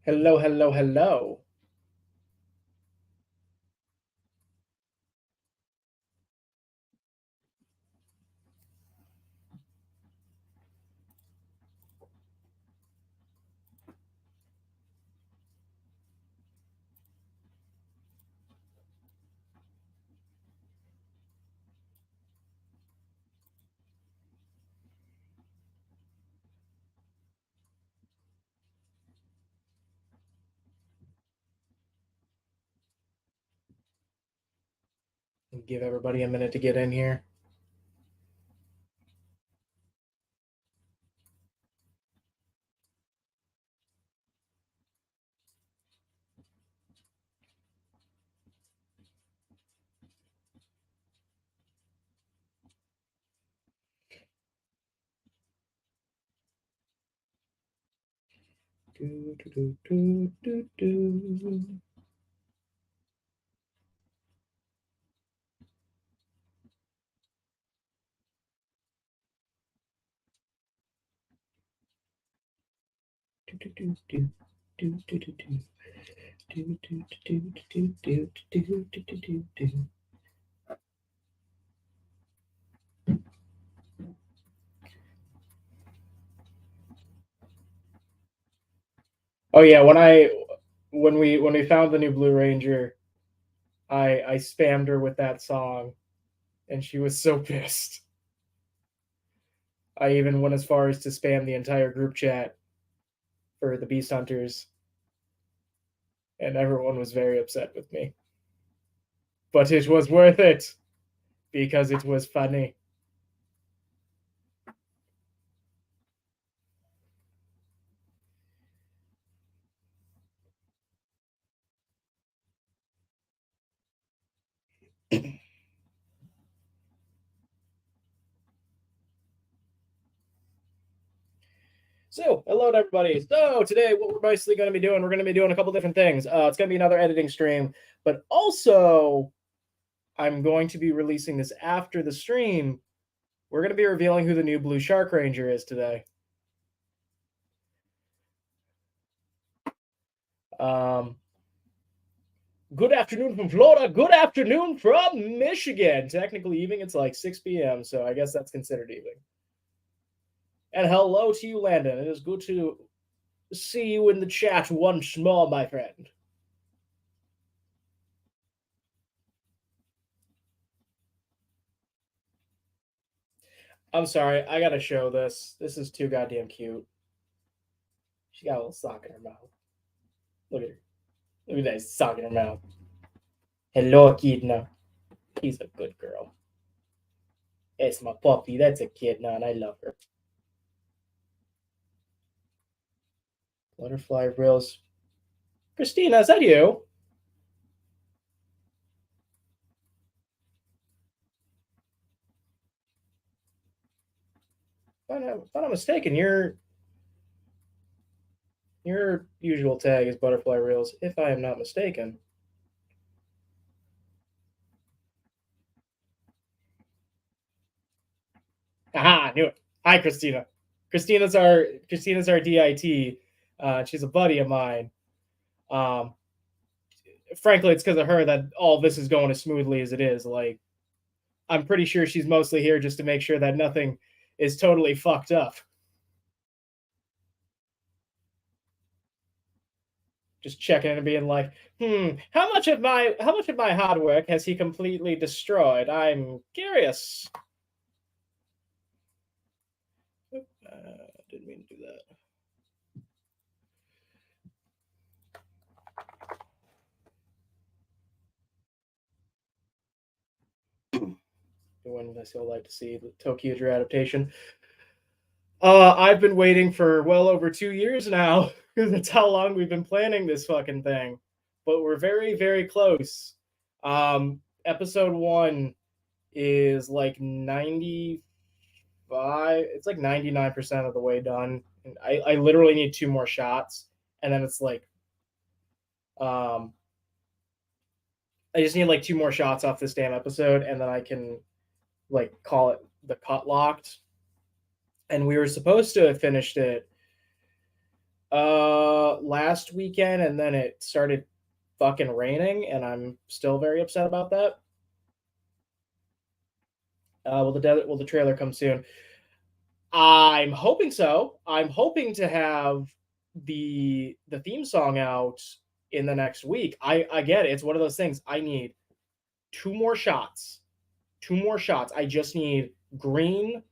Hello, hello, hello. Give everybody a minute to get in here. Do, do, do, do, do. Oh yeah, when we found the new Blue Ranger, I spammed her with that song, and she was so pissed. I even went as far as to spam the entire group chat for the Beast Hunters, and everyone was very upset with me. But it was worth it because it was funny. So, hello to everybody. So, today, what we're basically going to be doing, we're going to be doing a couple different things. It's going to be another editing stream, but also, I'm going to be releasing this after the stream. We're going to be revealing who the new Blue Shark Ranger is today. Good afternoon from Florida. Good afternoon from Michigan. Technically, evening, it's like 6 p.m., so I guess that's considered evening. And hello to you, Landon. It is good to see you in the chat once more, my friend. I'm sorry, I gotta show this. This is too goddamn cute. She got a little sock in her mouth. Look at her. Look at that sock in her mouth. Hello, Kidna. She's a good girl. It's my puppy. That's a Kidna, and I love her. Butterfly Reels. Christina, is that you? If I'm not mistaken, your usual tag is Butterfly Reels, if I am not mistaken. Aha, I knew it. Hi, Christina. Christina's our DIT. She's a buddy of mine. Frankly, it's because of her that all this is going as smoothly as it is. Like, I'm pretty sure she's mostly here just to make sure that nothing is totally fucked up. Just checking and being like, how much of my hard work has he completely destroyed? I'm curious. Didn't mean to do that. When I still like to see the Tokyo adaptation. I've been waiting for well over 2 years now because that's how long we've been planning this fucking thing. But we're very, very close. Episode 1 is like 95. It's like 99% of the way done. And I literally need 2 more shots, and then it's like, I just need like 2 more shots off this damn episode, and then I can like call it the cut locked. And we were supposed to have finished it Last weekend, and then it started fucking raining, and I'm still very upset about that. Will the trailer come soon? I'm hoping so. I'm hoping to have the theme song out in the next week. I get it. It's one of those things. I need two more shots. Two more shots. I just need green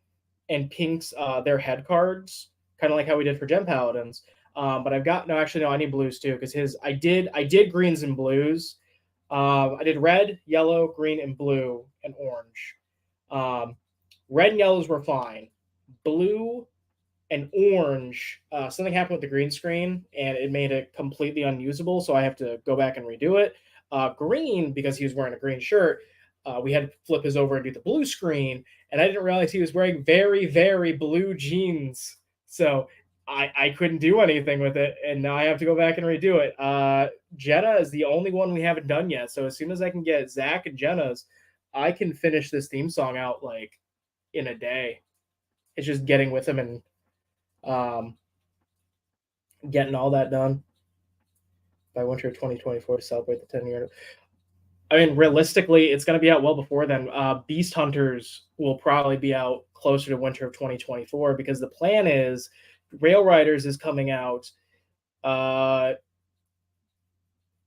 and pinks their head cards, kind of like how we did for Gem Paladins. But I've got no, actually no, I need blues too because his I did greens and blues. I did red, yellow, green, and blue and orange. Um, Red and yellows were fine. Blue and orange, something happened with the green screen and it made it completely unusable. So I have to go back and redo it. Green, because he was wearing a green shirt, we had to flip his over and do the blue screen. And I didn't realize he was wearing very, very blue jeans. So I couldn't do anything with it. And now I have to go back and redo it. Jenna is the only one we haven't done yet. So as soon as I can get Zach and Jenna's, I can finish this theme song out like in a day. It's just getting with him and getting all that done by winter of 2024 to celebrate the 10-year. I mean, realistically, it's going to be out well before then. Beast Hunters will probably be out closer to winter of 2024 because the plan is Rail Riders is coming out.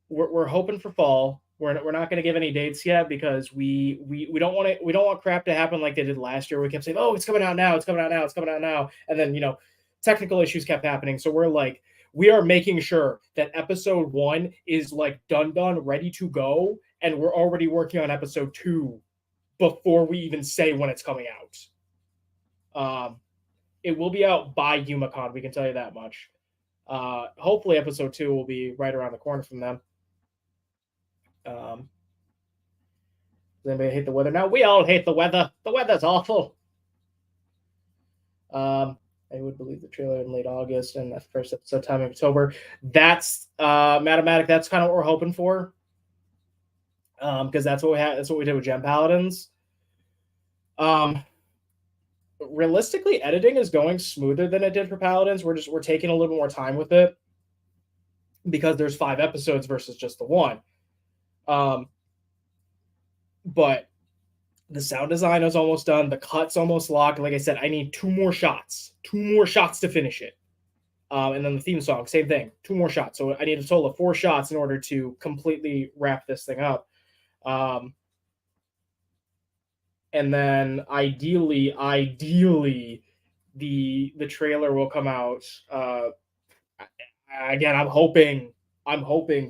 We're hoping for fall. We're not going to give any dates yet because we don't want it. We don't want crap to happen like they did last year. We kept saying, "Oh, it's coming out now. It's coming out now. It's coming out now," and then technical issues kept happening. So we're like, we are making sure that episode 1 is like done, ready to go, and we're already working on episode 2 before we even say when it's coming out. It will be out by YumaCon. We can tell you that much. Hopefully, episode 2 will be right around the corner from them. Does anybody hate the weather? Now we all hate the weather. The weather's awful. I would believe the trailer in late August and the first episode time in October. That's mathematic. That's kind of what we're hoping for. Because that's what we had. That's what we did with Gem Paladins. Realistically, editing is going smoother than it did for Paladins. We're taking a little more time with it because there's 5 episodes versus just the one. But the sound design is almost done. The cut's almost locked. Like I said, I need 2 more shots. 2 more shots to finish it. And then the theme song, same thing. 2 more shots. So I need a total of 4 shots in order to completely wrap this thing up. And then ideally, the trailer will come out. Again, I'm hoping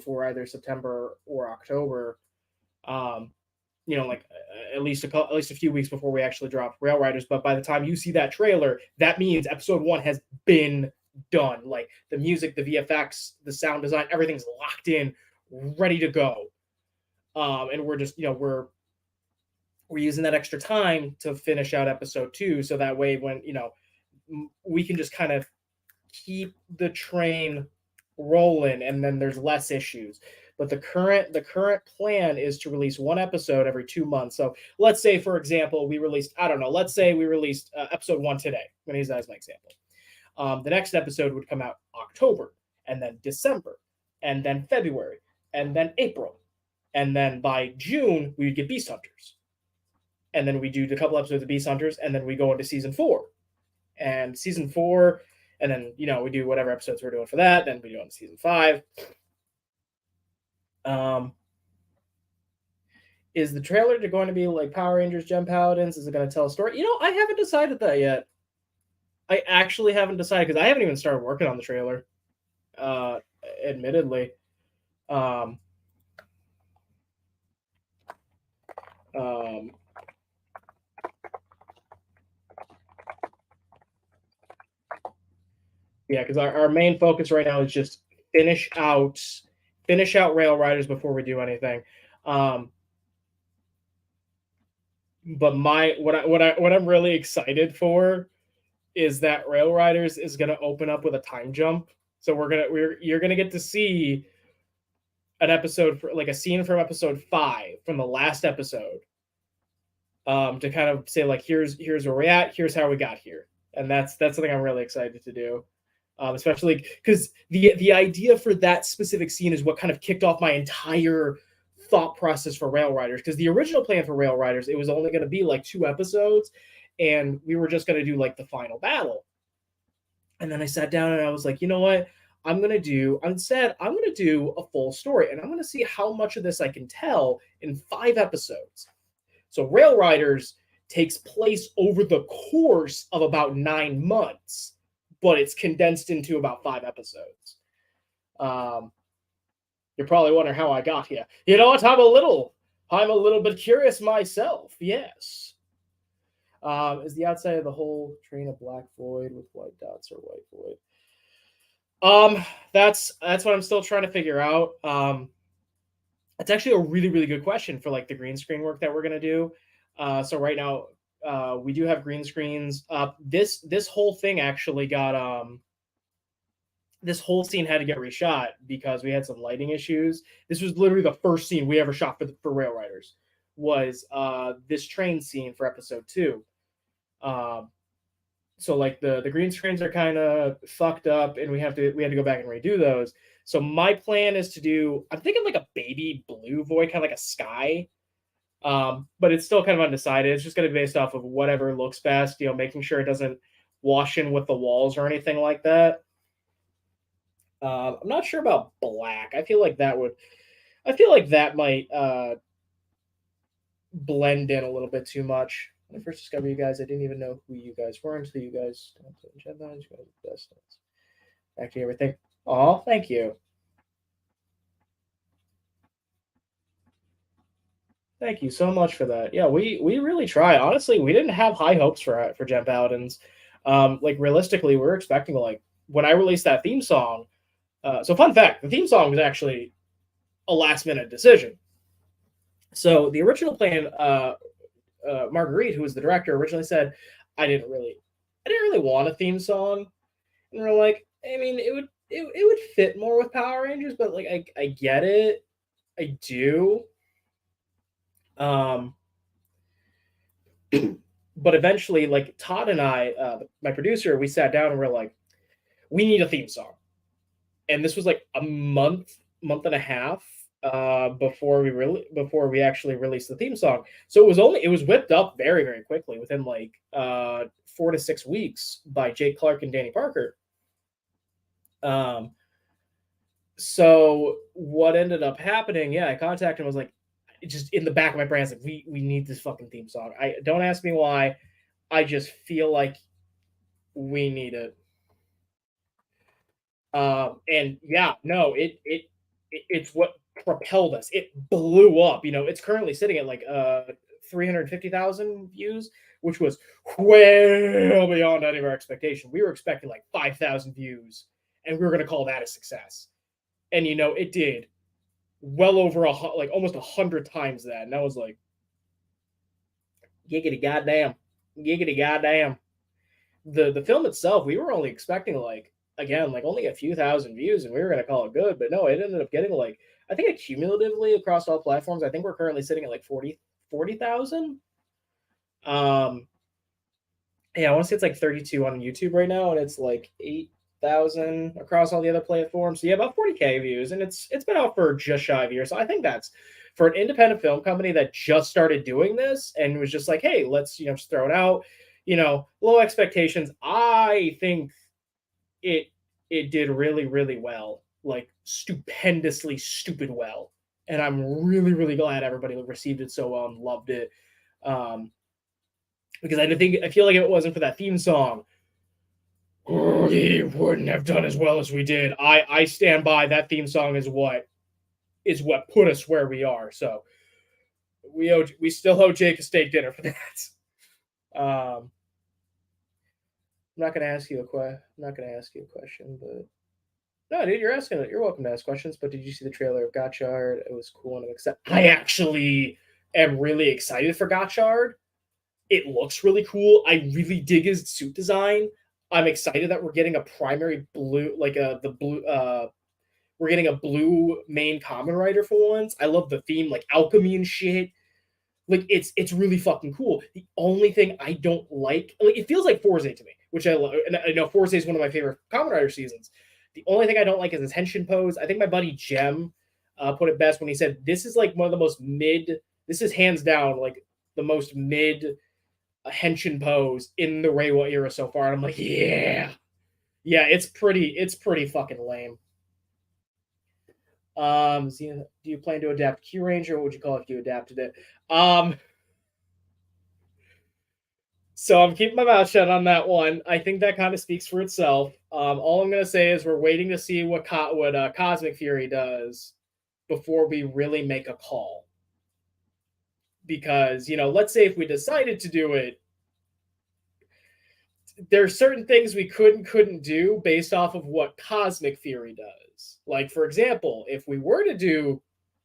for either September or October. Like at least a few weeks before we actually drop Rail Riders. But by the time you see that trailer, that means episode 1 has been done. Like the music, the VFX, the sound design, everything's locked in, ready to go. And we're just we're using that extra time to finish out episode 2, so that way when we can just kind of keep the train rolling, and then there's less issues. But the current plan is to release 1 episode every 2 months. So let's say, for example, we released episode 1 today. I'm going to use that as my example. The next episode would come out October, and then December, and then February, and then April, and then by June we would get Beast Hunters, and then we do a couple episodes of Beast Hunters, and then we go into season 4, and then we do whatever episodes we're doing for that. Then we go into season 5. Is the trailer going to be like Power Rangers, Gem Paladins? Is it going to tell a story? I haven't decided that yet. I actually haven't decided because I haven't even started working on the trailer. Admittedly. Yeah, because our main focus right now is just finish out Rail Riders before we do anything. But what I'm really excited for is that Rail Riders is going to open up with a time jump. So you're gonna get to see an episode for like a scene from episode 5 from the last episode. To kind of say like here's where we're at, here's how we got here, and that's something I'm really excited to do. especially because the idea for that specific scene is what kind of kicked off my entire thought process for Rail Riders. Because the original plan for Rail Riders, it was only going to be like 2 episodes, and we were just going to do like the final battle. And then I sat down and I was like, you know what? I'm going to do a full story, and I'm going to see how much of this I can tell in 5 episodes. So Rail Riders takes place over the course of about 9 months, but it's condensed into about 5 episodes. You're probably wondering how I got here. You know what? I'm a little bit curious myself. Yes. Is the outside of the whole train a black void with white dots or white void? That's what I'm still trying to figure out. It's actually a really, really good question for like the green screen work that we're gonna do. So right now, we do have green screens. This whole thing actually got this whole scene had to get reshot because we had some lighting issues. This was literally the first scene we ever shot for Rail Riders. Was this train scene for episode 2. So like the green screens are kind of fucked up, and we had to go back and redo those. So my plan is to do, I'm thinking like a baby blue void, kind of like a sky, but it's still kind of undecided. It's just going to be based off of whatever looks best, making sure it doesn't wash in with the walls or anything like that. I'm not sure about black. I feel like that might blend in a little bit too much. When I first discovered you guys, I didn't even know who you guys were until you guys you guys are the best. Actually, everything. Oh, thank you. Thank you so much for that. Yeah, we really try. Honestly, we didn't have high hopes for Gem Paladins. Like realistically, we were expecting like when I released that theme song. So fun fact, the theme song was actually a last minute decision. So the original plan, Marguerite, who was the director, originally said, I didn't really want a theme song, and we're like, I mean, it would fit more with Power Rangers, but like I get it, I do. But eventually, like Todd and I, my producer, we sat down and we're like, we need a theme song, and this was like a month and a half before we actually released the theme song. So it was whipped up very, very quickly within like 4 to 6 weeks by Jake Clark and Danny Parker. So what ended up happening? Yeah, I contacted him. I was like, just in the back of my brain, I was like, we need this fucking theme song. I don't ask me why. I just feel like we need it. And yeah, no, it's what propelled us. It blew up. It's currently sitting at like 350,000 views, which was way beyond any of our expectation. We were expecting like 5,000 views, and we were going to call that a success. And it did well over like almost 100 times that, and I was like, giggity goddamn, giggity goddamn. The film itself, we were only expecting like, again, like only a few thousand views, and we were going to call it good, but no, it ended up getting like, I think cumulatively across all platforms, I think we're currently sitting at like 40,000. Yeah, I want to say it's like 32 on YouTube right now, and it's like 8,000 across all the other platforms. So yeah, about 40K views, and it's been out for just shy of a year. So I think that's for an independent film company that just started doing this and was just like, hey, let's just throw it out. Low expectations. I think it did really, really well, like stupendously stupid well, and I'm really, really glad everybody received it so well and loved it. Because I feel like if it wasn't for that theme song, we wouldn't have done as well as we did. I stand by that theme song is what put us where we are. So we still owe Jake a steak dinner for that. I'm not gonna ask you a question, but no, dude, you're welcome to ask questions. But did you see the trailer of Gotchard? It was cool, and I actually am really excited for Gotchard. It looks really cool. I really dig his suit design. I'm excited that we're getting a primary blue, like we're getting a blue main Kamen Rider for once. I love the theme, like alchemy and shit. Like it's really fucking cool. The only thing I don't like it feels like Forza to me. which I love. And I know Force is one of my favorite Kamen Rider seasons. The only thing I don't like is his henshin pose. I think my buddy Jem put it best when he said, "This is like one of the most mid. This is hands down like the most mid henshin pose in the Reiwa era so far." And I'm like, yeah, it's pretty fucking lame. So do you plan to adapt Q Ranger? What would you call it if you adapted it? So I'm keeping my mouth shut on that one. I think that kind of speaks for itself. All I'm gonna say is we're waiting to see what Cosmic Fury does before we really make a call. Because let's say if we decided to do it, there's certain things we couldn't do based off of what Cosmic Fury does. Like, for example, if we were to do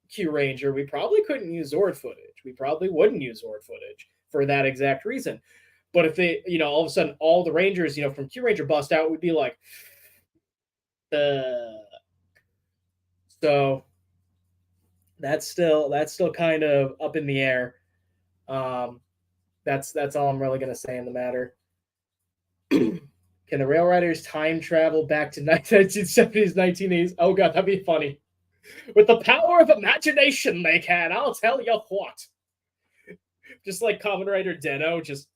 Q Ranger, we probably couldn't use Zord footage. We probably wouldn't use Zord footage for that exact reason. But if they, all of a sudden all the Rangers, from Q Ranger bust out, would be like, so that's still kind of up in the air. That's all I'm really gonna say in the matter. Can the Rail Riders time travel back to 1970s, 1980s? Oh god, that'd be funny. With the power of imagination they can, I'll tell you what. Just like Kamen Rider Den-O, just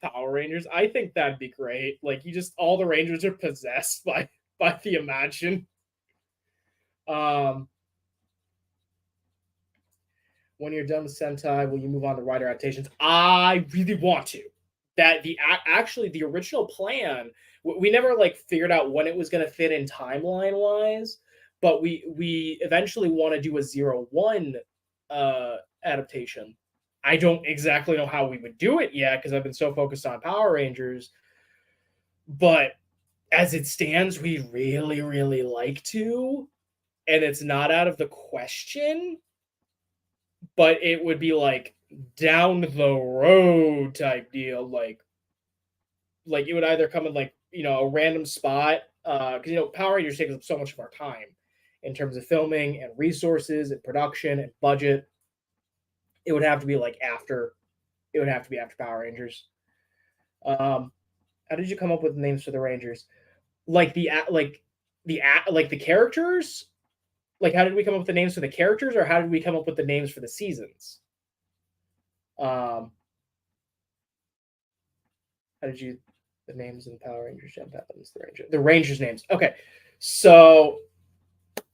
Power Rangers. I think that'd be great. Like, all the Rangers are possessed by the Imagine. When you're done with Sentai, will you move on to Rider adaptations? I really want to. That actually the original plan, we never figured out when it was going to fit in timeline wise, but we eventually want to do a 0-1 adaptation. I don't exactly know how we would do it yet because I've been so focused on Power Rangers, but as it stands, we really, really like to, and it's not out of the question, but it would be like down the road type deal. Like it would either come in a random spot, because Power Rangers takes up so much of our time in terms of filming and resources and production and budget. It would have to be after. It would have to be after Power Rangers. How did you come up with names for the Rangers? The characters? How did we come up with the names for the characters, or how did we come up with the names for the seasons? How did you the names of the Power Rangers jump out? The Rangers names. Okay, so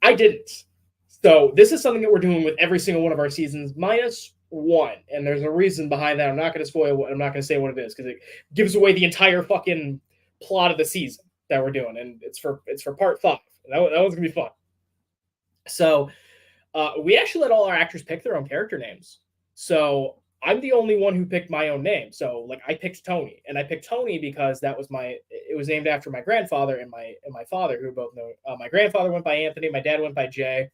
I didn't. So this is something that we're doing with every single one of our seasons, minus one, and there's a reason behind that. I'm not going to spoil. I'm not going to say what it is because it gives away the entire fucking plot of the season that we're doing, and it's for part 5. That one's gonna be fun. So we actually let all our actors pick their own character names. So I'm the only one who picked my own name. So I picked Tony, and I picked Tony because it was named after my grandfather and my father, who both know. My grandfather went by Anthony, my dad went by Jay.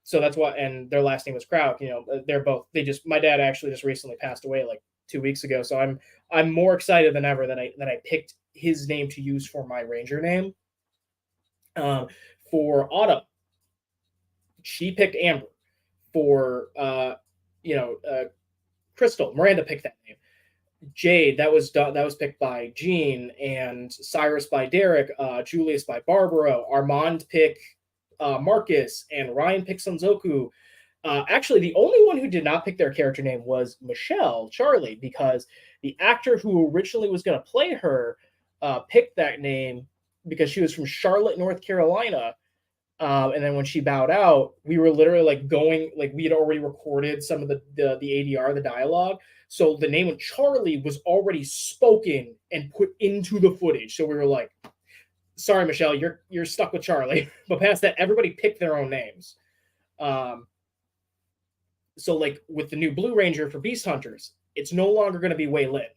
So that's what, and their last name was Kraut. They're both. My dad actually just recently passed away 2 weeks ago. So I'm more excited than ever that I picked his name to use for my Ranger name. For Autumn, she picked Amber. For Crystal, Miranda picked that name. Jade, that was picked by Gene, and Cyrus by Derek, Julius by Barbaro, Armand picked Marcus, and Ryan picked Sonzoku. Actually, the only one who did not pick their character name was Michelle Charlie, because the actor who originally was going to play her picked that name because she was from Charlotte, North Carolina. And then when she bowed out, we were literally we had already recorded some of the ADR, the dialogue. So the name of Charlie was already spoken and put into the footage. So we were like, sorry, Michelle, you're stuck with Charlie. But past that, everybody picked their own names. So with the new Blue Ranger for Beast Hunters, it's no longer going to be Wei Lin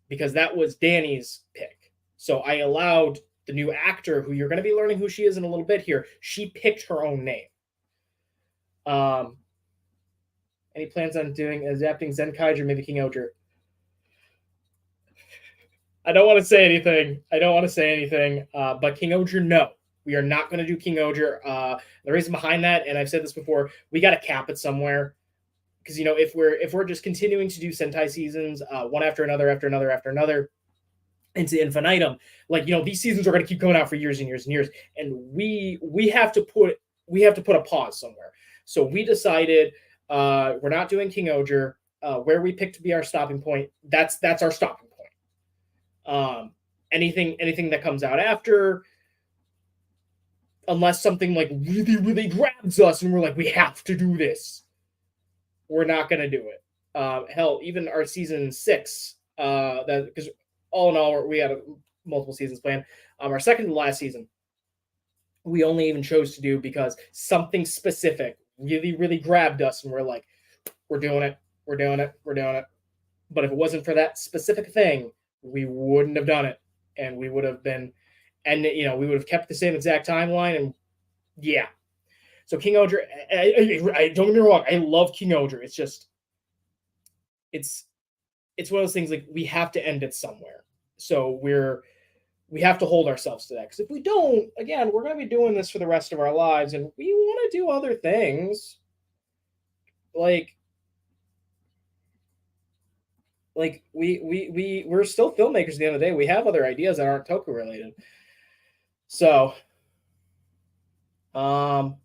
because that was Danny's pick. So I allowed the new actor, who you're going to be learning who she is in a little bit here, she picked her own name. Any plans on adapting Zenkaiger, maybe King Oger? I don't want to say anything. But King Oger, no. We are not going to do King Oger. The reason behind that, and I've said this before, we got to cap it somewhere. Because, if we're just continuing to do Sentai seasons, one after another, into infinitum. Like, these seasons are going to keep coming out for years and years and years, and we have to put a pause somewhere. So we decided we're not doing King Oger. Where we picked to be our stopping point, that's our stopping point. Anything that comes out after, unless something like really really grabs us and we're like, we have to do this, we're not going to do it. Hell, even our season 6, that because all in all we had multiple seasons planned. Our second to last season, we only even chose to do because something specific really really grabbed us, and we're like, we're doing it, we're doing it, we're doing it. But if it wasn't for that specific thing, we wouldn't have done it, and we would have been, and we would have kept the same exact timeline, and yeah. So King Oger, I don't get me wrong, I love King Oger. It's just, it's one of those things, like, we have to end it somewhere. So we have to hold ourselves to that, because if we don't, again, we're going to be doing this for the rest of our lives, and we want to do other things. Like we're still filmmakers at the end of the day. We have other ideas that aren't Toku related. So, how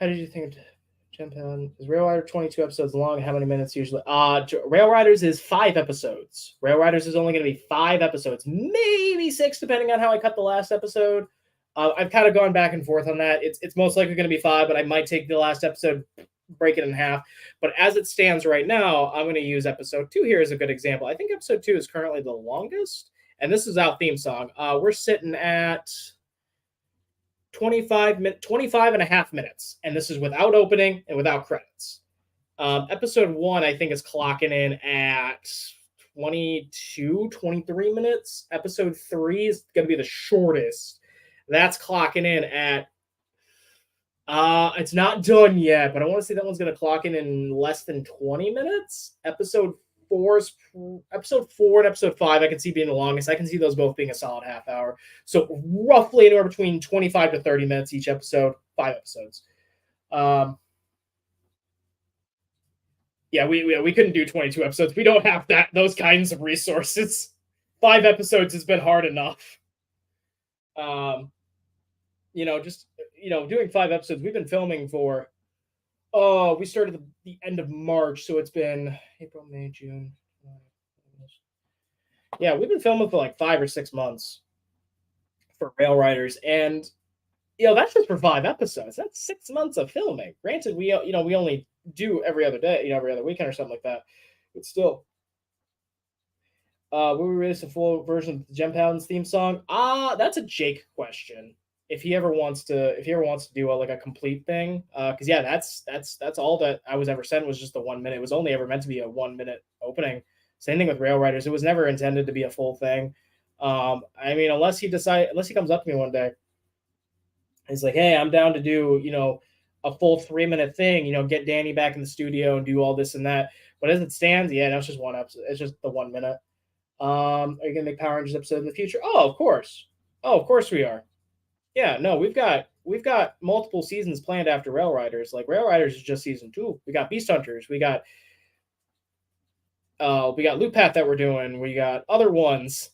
did you think Genpan is Rail Rider 22 episodes long? How many minutes usually? Rail Riders is 5 episodes. Rail Riders is only going to be 5 episodes, maybe 6 depending on how I cut the last episode. I've kind of gone back and forth on that. It's most likely going to be 5, but I might take the last episode, break it in half. But as it stands right now, I'm going to use episode 2 here as a good example. I think episode 2 is currently the longest, and this is our theme song. We're sitting at 25 and a half minutes, and this is without opening and without credits. Episode 1, I think, is clocking in at 22, 23 minutes. Episode 3 is going to be the shortest. That's clocking in at it's not done yet, but I want to say that one's going to clock in less than 20 minutes. Episode 4 and episode 5, I can see being the longest. I can see those both being a solid half hour. So roughly anywhere between 25 to 30 minutes each episode, 5 episodes. Yeah, we couldn't do 22 episodes. We don't have those kinds of resources. 5 episodes has been hard enough. Just doing 5 episodes. We've been filming for, we started at the end of March, so it's been April, May, June. Yeah, we've been filming for like 5 or 6 months for Rail Riders, and that's just for 5 episodes. That's 6 months of filming. Granted, we only do every other day, every other weekend or something like that, but still. Will we release a full version of the Gem Paladins theme song? That's a Jake question. If he ever wants to do a complete thing, because yeah, that's all that I was ever sent, was just the 1 minute. It was only ever meant to be a 1 minute opening. Same thing with Rail Riders. It was never intended to be a full thing. I mean, unless he comes up to me one day, he's like, hey, I'm down to do a full 3-minute thing. Get Danny back in the studio and do all this and that. But as it stands, yeah, that's just one episode. It's just the 1 minute. Are you gonna make Power Rangers episode in the future? Oh, of course we are. Yeah, no, we've got multiple seasons planned after Rail Riders. Like, Rail Riders is just season 2. We got Beast Hunters. We got Loop Path that we're doing. We got other ones.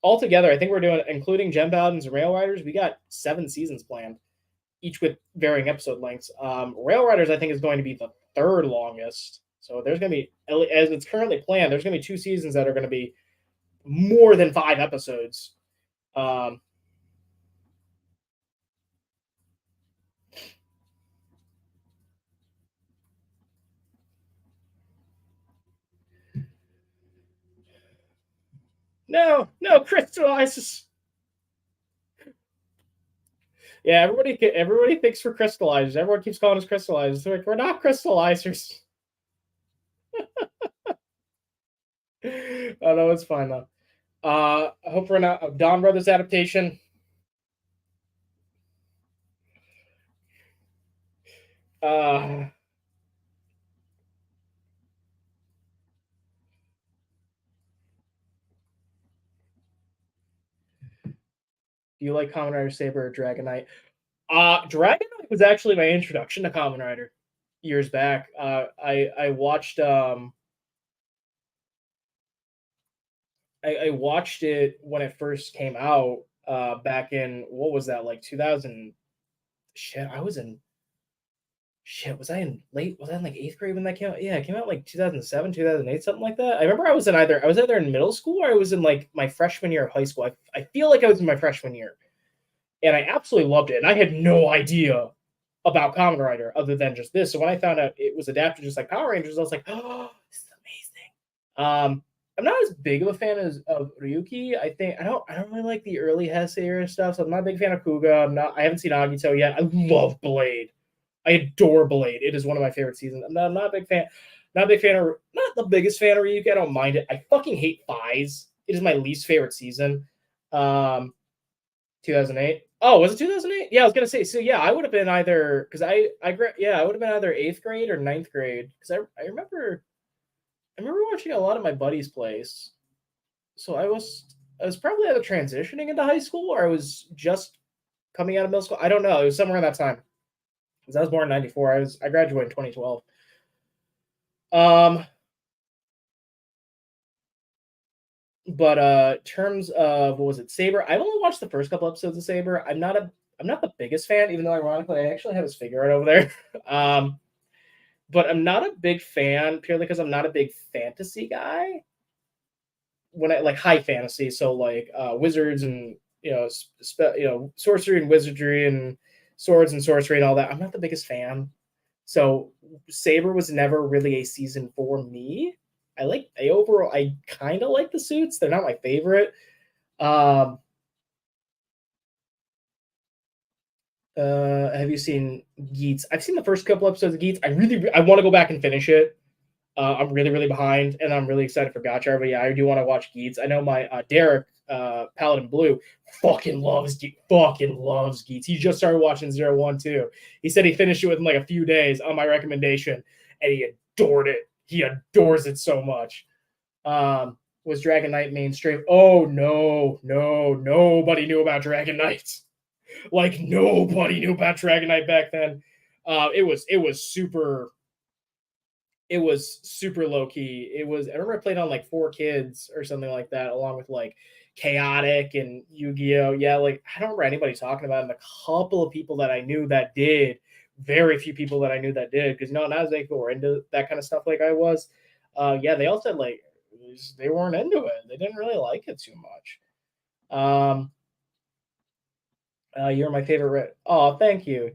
Altogether, I think we're doing, including Gem Paladins and Rail Riders, we got 7 seasons planned, each with varying episode lengths. Rail Riders, I think, is going to be the 3rd longest. So there's going to be, as it's currently planned, there's going to be 2 seasons that are going to be more than 5 episodes. No, crystallizes. Yeah, everybody thinks we're crystallizers. Everyone keeps calling us crystallizers. They're like, we're not crystallizers. Oh, no, it's fine though. I hope we're not Dawn Brothers adaptation. Do you like Kamen Rider Saber or Dragon Knight? Dragon Knight was actually my introduction to Kamen Rider years back. I watched I watched it when it first came out, back in what was that, like 2000? Shit, I was in shit. Was I in like eighth grade when that came out? Yeah, it came out like 2007, 2008, something like that. I remember I was either in middle school or I was in like my freshman year of high school. I feel like I was in my freshman year, and I absolutely loved it. And I had no idea about Kamen Rider other than just this. So when I found out it was adapted just like Power Rangers, I was like, oh, this is amazing. I'm not as big of a fan of Ryuki. I don't really like the early Heisei era stuff. So I'm not a big fan of Kuga. I haven't seen Agito yet. I love Blade. I adore Blade. It is one of my favorite seasons. I'm not a big fan. Not a big fan of. Not the biggest fan of Ryuki. I don't mind it. I fucking hate Fies. It is my least favorite season. 2008. Oh, was it 2008? Yeah, I was gonna say. So yeah, I would have been either because I would have been either eighth grade or ninth grade because I remember watching a lot of my buddies' plays. So I was probably either transitioning into high school or I was just coming out of middle school. I don't know. It was somewhere in that time because I was born in '94. I graduated in 2012. Um, but terms of what was it, Saber? I've only watched the first couple episodes of Saber. I'm not the biggest fan, even though ironically I actually have his figure right over there. But I'm not a big fan purely because I'm not a big fantasy guy. When I like high fantasy, so like wizards and sorcery and wizardry and swords and sorcery and all that. I'm not the biggest fan. So Saber was never really a season for me. I kind of like the suits. They're not my favorite. Um, have you seen Geats? I've seen the first couple episodes of Geats. I want to go back and finish it. I'm really, really behind, and I'm really excited for Gotcha. But yeah, I do want to watch Geats. I know my Derek, Paladin Blue, fucking loves Geats. He just started watching 01 too. He said he finished it within like a few days on my recommendation, and he adored it. He adores it so much. Was Dragon Knight mainstream? Oh no, nobody knew about Dragon Knight. Like nobody knew about Dragon Knight back then. It was super low key. I remember I played on like 4Kids or something like that, along with like Chaotic and Yu-Gi-Oh. Yeah, like I don't remember anybody talking about it. And a couple of people that I knew that did, very few people that I knew that did, because not as many people were into that kind of stuff like I was. Yeah, they all said like they weren't into it. They didn't really like it too much. You're my favorite. Oh, thank you,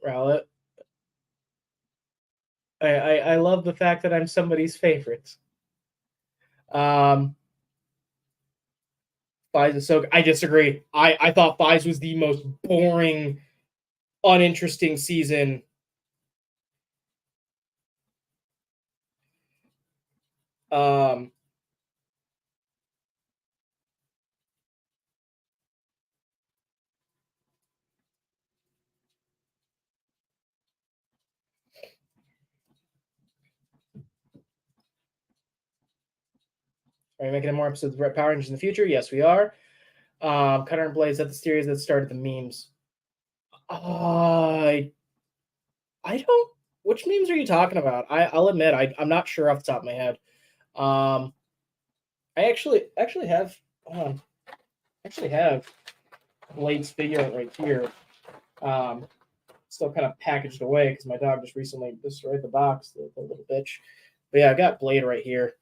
Rowlett. I love the fact that I'm somebody's favorite. Fies is so. I disagree. I thought Fies was the most boring, uninteresting season. Um, are we making more episodes of Red Power Rangers in the future? Yes, we are. Cutter and Blaze, that the series that started the memes. I don't. Which memes are you talking about? I'll admit I'm not sure off the top of my head. Um, I actually have. Hold on. I actually have Blade's figure right here. Still kind of packaged away because my dog just recently destroyed the box, the little bitch. But yeah, I got Blade right here.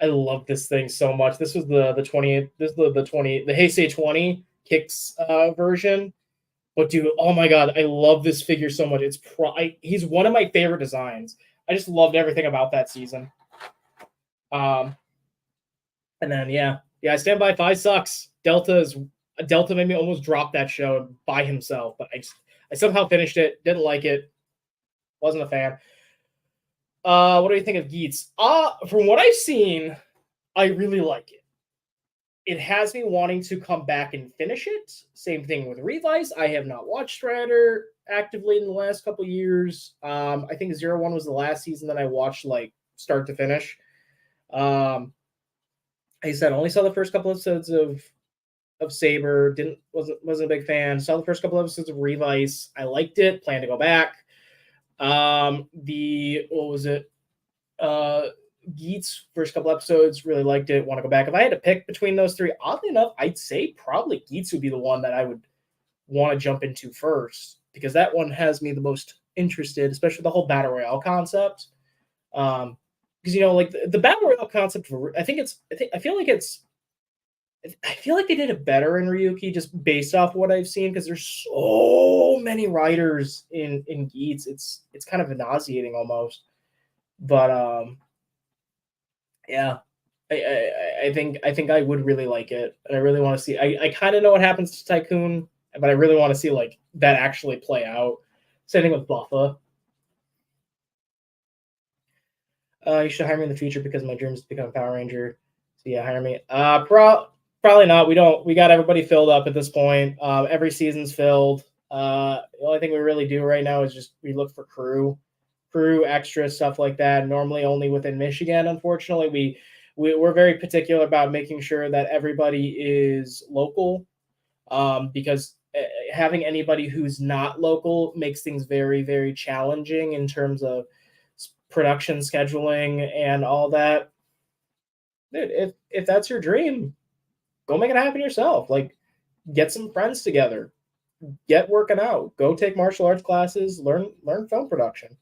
I love this thing so much. This was the 20th. This is the 20 the Heisei 20 Kicks version. But dude, oh my god, I love this figure so much. He's one of my favorite designs. I just loved everything about that season. And then yeah, I stand by. Five sucks. Delta made me almost drop that show by himself, but I somehow finished it. Didn't like it. Wasn't a fan. What do you think of Geats? From what I've seen, I really like it. It has me wanting to come back and finish it. Same thing with Revice. I have not watched Rider actively in the last couple years. I think 01 was the last season that I watched like start to finish. I said only saw the first couple episodes of Saber. Wasn't a big fan. Saw the first couple episodes of Revice. I liked it. Plan to go back. What was it? Geats first couple episodes, really liked it. Want to go back. If I had to pick between those three, oddly enough, I'd say probably Geats would be the one that I would want to jump into first because that one has me the most interested, especially the whole battle royale concept. Because like the battle royale concept, I feel like they did it better in Ryuki just based off what I've seen because there's so many writers in Geats. It's kind of nauseating almost. But yeah, I think I would really like it, and I really want to see. I kind of know what happens to Tycoon, but I really want to see like that actually play out. Same thing with Buffa. You should hire me in the future because my dream is to become a Power Ranger. So yeah, hire me. Probably not. We got everybody filled up at this point. Every season's filled. The only thing we really do right now is just we look for crew extra stuff like that. Normally only within Michigan. Unfortunately, we're very particular about making sure that everybody is local, because having anybody who's not local makes things very very challenging in terms of production scheduling and all that. Dude, if that's your dream, go make it happen yourself. Like, get some friends together, get working out, go take martial arts classes, learn film production.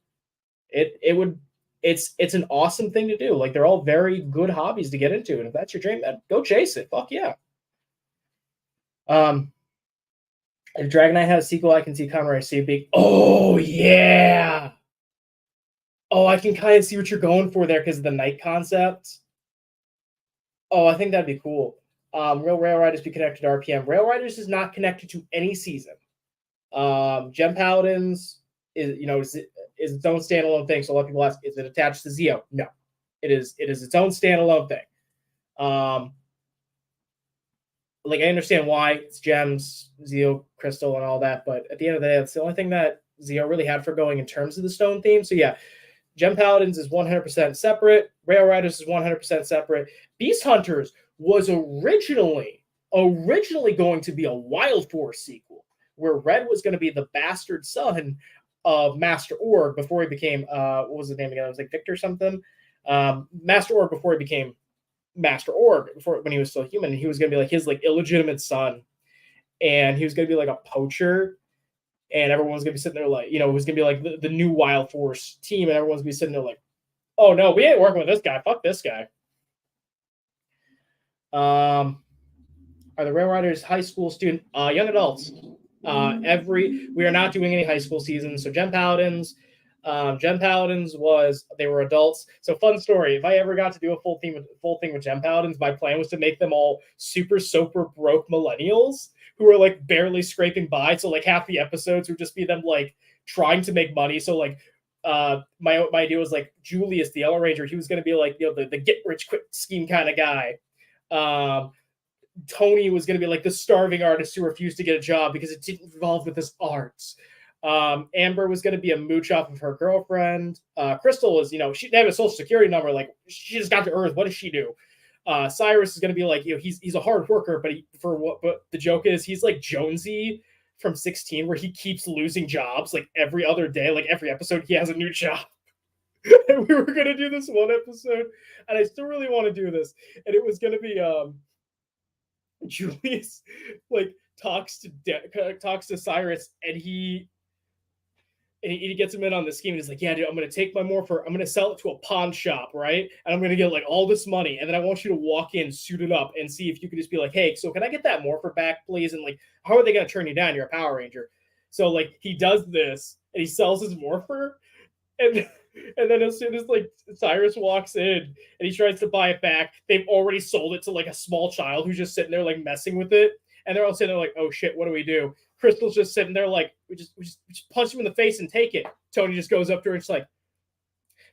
It's an awesome thing to do. Like, they're all very good hobbies to get into, and if that's your dream, then go chase it. Fuck yeah. If Dragon Knight has a sequel, I can see Kamen Rider CP. Oh yeah. Oh, I can kind of see what you're going for there because of the night concept. Oh, I think that'd be cool. Real Rail Riders be connected to RPM. Rail Riders is not connected to any season. Gem Paladins is its own standalone thing. So a lot of people ask, is it attached to Zeo? No, it is its own standalone thing. Like, I understand why it's gems, Zeo, Crystal, and all that, but at the end of the day, that's the only thing that Zeo really had for going in terms of the stone theme. So yeah, Gem Paladins is 100% separate. Rail Riders is 100% separate. Beast Hunters was originally going to be a Wild Force sequel, where Red was going to be the bastard son of Master Org before he became what was his name again? It was like Victor something. Master Org before he became Master Org, when he was still human, and he was going to be like his like illegitimate son, and he was going to be like a poacher. And everyone's gonna be sitting there like, it was gonna be like the new Wild Force team, and everyone's gonna be sitting there like, oh no, we ain't working with this guy. Fuck this guy. Are the Rail Riders high school student? Young adults. We are not doing any high school seasons. So Gem Paladins they were adults. So fun story. If I ever got to do a full thing with Gem Paladins, my plan was to make them all super broke millennials who were like barely scraping by. So like half the episodes would just be them like trying to make money. So like my idea was like Julius, the Yellow Ranger, he was going to be like the get rich quick scheme kind of guy. Tony was going to be like the starving artist who refused to get a job because it didn't involve with his arts. Amber was going to be a mooch off of her girlfriend. Crystal was, she didn't have a social security number. Like, she just got to Earth. What does she do? Cyrus is going to be like, he's a hard worker, but the joke is he's like Jonesy from 16, where he keeps losing jobs like every other day. Like every episode, he has a new job. And we were going to do this one episode, and I still really want to do this. And it was going to be Julius like talks to Cyrus, and he gets him in on the scheme. And he's like, yeah, dude, I'm going to take my morpher. I'm going to sell it to a pawn shop, right? And I'm going to get like all this money. And then I want you to walk in, suited up, and see if you could just be like, hey, so can I get that morpher back, please? And like, how are they going to turn you down? You're a Power Ranger. So like, he does this, and he sells his morpher. And then as soon as like Cyrus walks in and he tries to buy it back, they've already sold it to like a small child who's just sitting there like messing with it. And they're all sitting there like, oh shit, what do we do? Crystal's just sitting there like, we just punch him in the face and take it. Tony just goes up to her and it's like,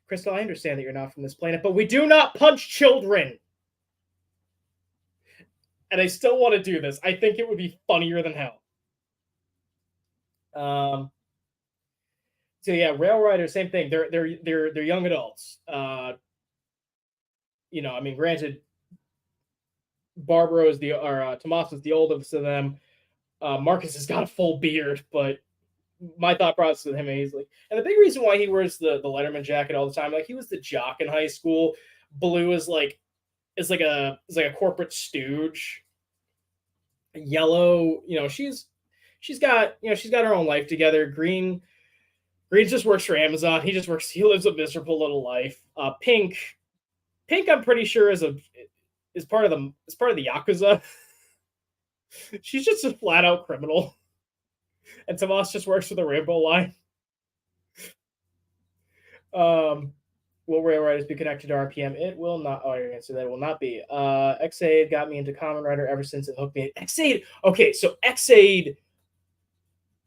Crystal, I understand that you're not from this planet, but we do not punch children. And I still want to do this. I think it would be funnier than hell. So yeah, Rail Riders, same thing. They're young adults. I mean, granted, Barbara is Tomas is the oldest of them. Marcus has got a full beard, but my thought process with him, he's like, and the big reason why he wears the Letterman jacket all the time, like he was the jock in high school, Blue is like a corporate stooge. Yellow, she's got her own life together. Green just works for Amazon. He lives a miserable little life. Pink, I'm pretty sure is part of the Yakuza. She's just a flat out criminal. And Tomas just works for the Rainbow Line. Will rail riders be connected to RPM? It will not. Oh, you're gonna say that it will not be. Xaid got me into Kamen Rider ever since it hooked me. Xaid. Okay, so Xaid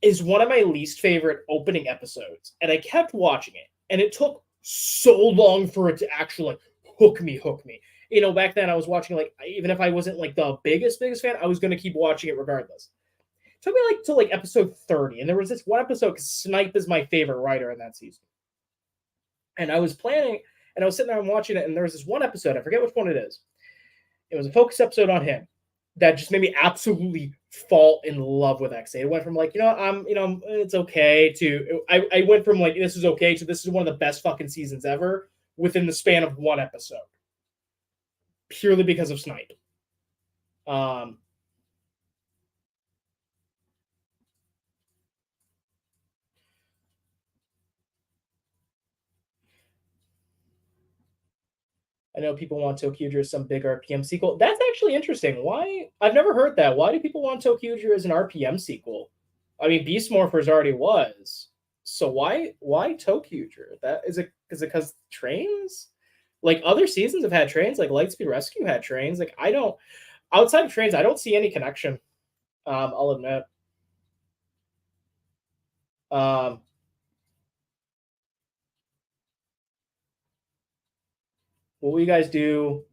is one of my least favorite opening episodes, and I kept watching it, and it took so long for it to actually hook me. Back then I was watching, like, even if I wasn't like the biggest fan, I was gonna keep watching it regardless. It took me like till like episode 30, and there was this one episode because Snipe is my favorite writer in that season. And I was planning, and I was sitting there and watching it, and there was this one episode, I forget which one it is. It was a focus episode on him that just made me absolutely fall in love with X8. It went from like, it's okay to, I went from like, this is okay to this is one of the best fucking seasons ever within the span of one episode. Purely because of Snipe. I know people want Tokyuger as some big RPM sequel. That's actually interesting. Why? I've never heard that. Why do people want Tokyuger as an RPM sequel? I mean, Beast Morphers already was. So why Tokyuger? That is it because trains? Like other seasons have had trains, like Lightspeed Rescue had trains. Like outside of trains, I don't see any connection. I'll admit. What will you guys do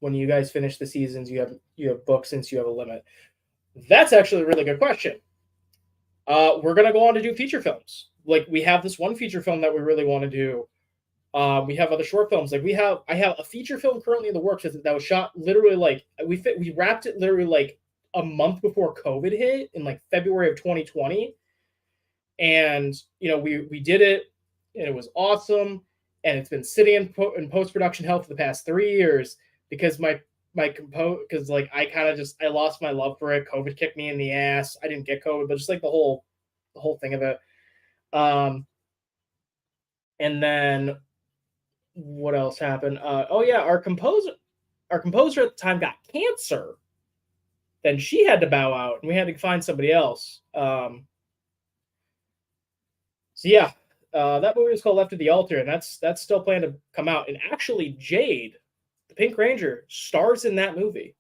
when you guys finish the seasons? You have books since you have a limit. That's actually a really good question. We're gonna go on to do feature films. Like we have this one feature film that we really want to do. We have other short films. Like I have a feature film currently in the works that was shot literally like we wrapped it literally like a month before COVID hit in like February of 2020, and we did it, and it was awesome, and it's been sitting in post production hell for the past 3 years because because like I lost my love for it. COVID kicked me in the ass. I didn't get COVID, but just like the whole thing of it. And then what else happened? Oh yeah, our composer at the time got cancer. Then she had to bow out, and we had to find somebody else. So yeah, that movie was called Left of the Altar, and that's still planned to come out. And actually, Jade, the Pink Ranger, stars in that movie.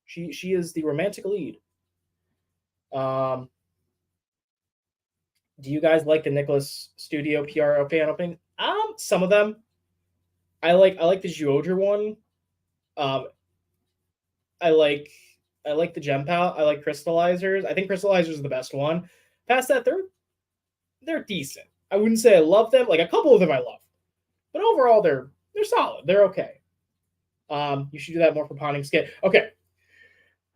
She is the romantic lead. Do you guys like the Nicholas Studio PR fan opening? Some of them. I like the Zyuohger one. I like the Gem Pal. I like Crystallizers. I think Crystallizers is the best one. Past that, they're decent. I wouldn't say I love them. Like a couple of them I love, but overall they're solid. They're okay. You should do that more for Pawning Skit. Okay,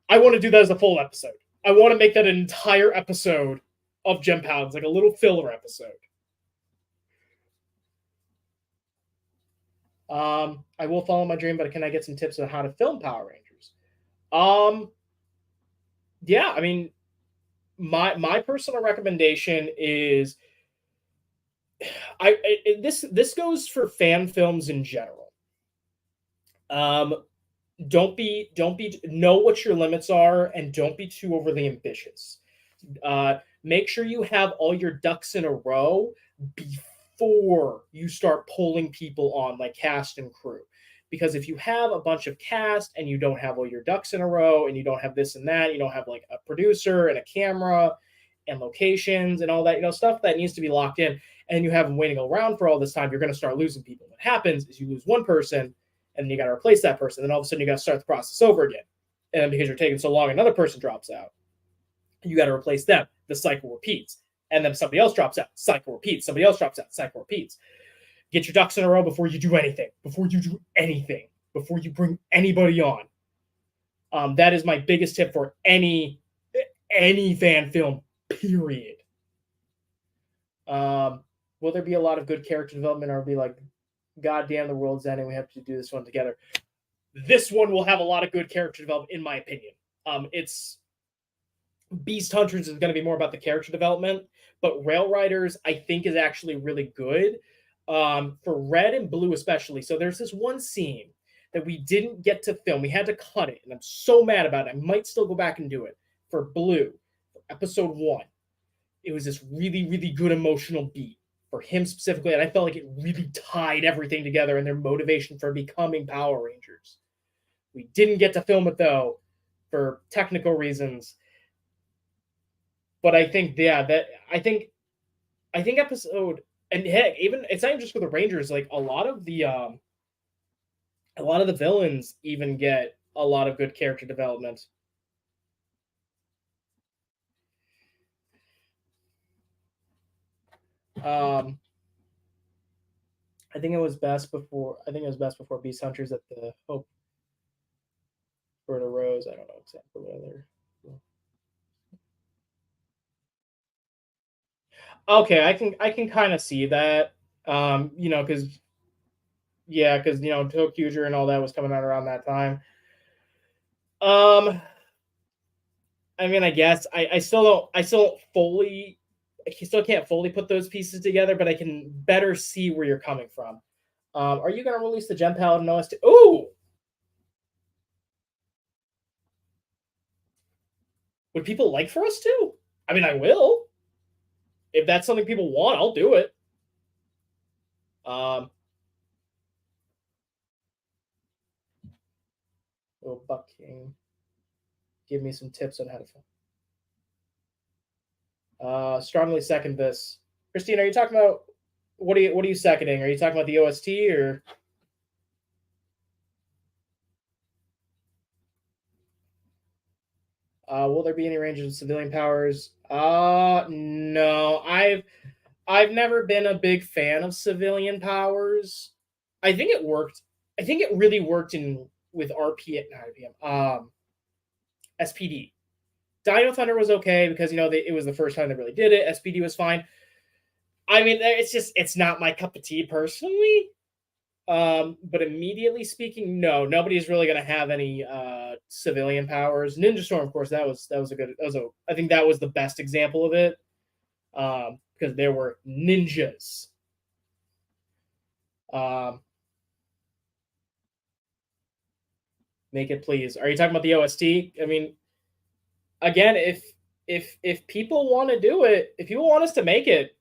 I want to do that as a full episode. I want to make that an entire episode of Gem Pounds, like a little filler episode. I will follow my dream, but can I get some tips on how to film Power Rangers? Yeah, I mean, my personal recommendation is this goes for fan films in general. Don't be know what your limits are, and don't be too overly ambitious. Make sure you have all your ducks in a row before you start pulling people on, like cast and crew. Because if you have a bunch of cast and you don't have all your ducks in a row, and you don't have this and that, you don't have like a producer and a camera and locations and all that, stuff that needs to be locked in, and you have them waiting around for all this time, you're going to start losing people. What happens is you lose one person, and then you got to replace that person. Then all of a sudden you got to start the process over again. And because you're taking so long, another person drops out. You got to replace them. The cycle repeats. And then somebody else drops out. Cycle repeats. Somebody else drops out. Cycle repeats. Get your ducks in a row before you do anything. Before you bring anybody on. That is my biggest tip for any fan film, period. Will there be a lot of good character development, or be like goddamn, the world's ending. We have to do this one together. This one will have a lot of good character development, in my opinion. It's Beast Hunters is going to be more about the character development, but Rail Riders I think is actually really good, for Red and Blue especially. So there's this one scene that we didn't get to film. We had to cut it, and I'm so mad about it. I might still go back and do it for Blue, for episode 1. It was this really, really good emotional beat for him specifically, and I felt like it really tied everything together and their motivation for becoming Power Rangers. We didn't get to film it though for technical reasons. But I think, yeah, that I think episode, and heck, even it's not even just for the Rangers. Like a lot of the villains even get a lot of good character development. I think it was best before. I think it was best before Beast Hunters at the Hope for the Rose. I don't know exactly whether. Okay, I can kind of see that. You know, because yeah, because you know Tokuger and all that was coming out around that time. Um, I mean, I guess I still don't fully, I still can't fully put those pieces together, but I can better see where you're coming from. Are you going to release the Gem Paladin OST? Ooh, would people like for us to? I mean, I will. If that's something people want, I'll do it. Oh, Buck King, give me some tips on how to. Strongly second this. Christine, are you talking about what are you seconding? Are you talking about the OST or? Will there be any ranges of civilian powers? No. I've never been a big fan of civilian powers. I think it worked. I think it really worked in with SPD. Dino Thunder was okay because you know it was the first time they really did it. SPD was fine. I mean, it's not my cup of tea personally. But immediately speaking, no, nobody's really going to have any civilian powers. Ninja Storm, of course, that was I think that was the best example of it, because there were ninjas. Make it please. Are you talking about the OST? I mean, again, if people want to do it, if people want us to make it,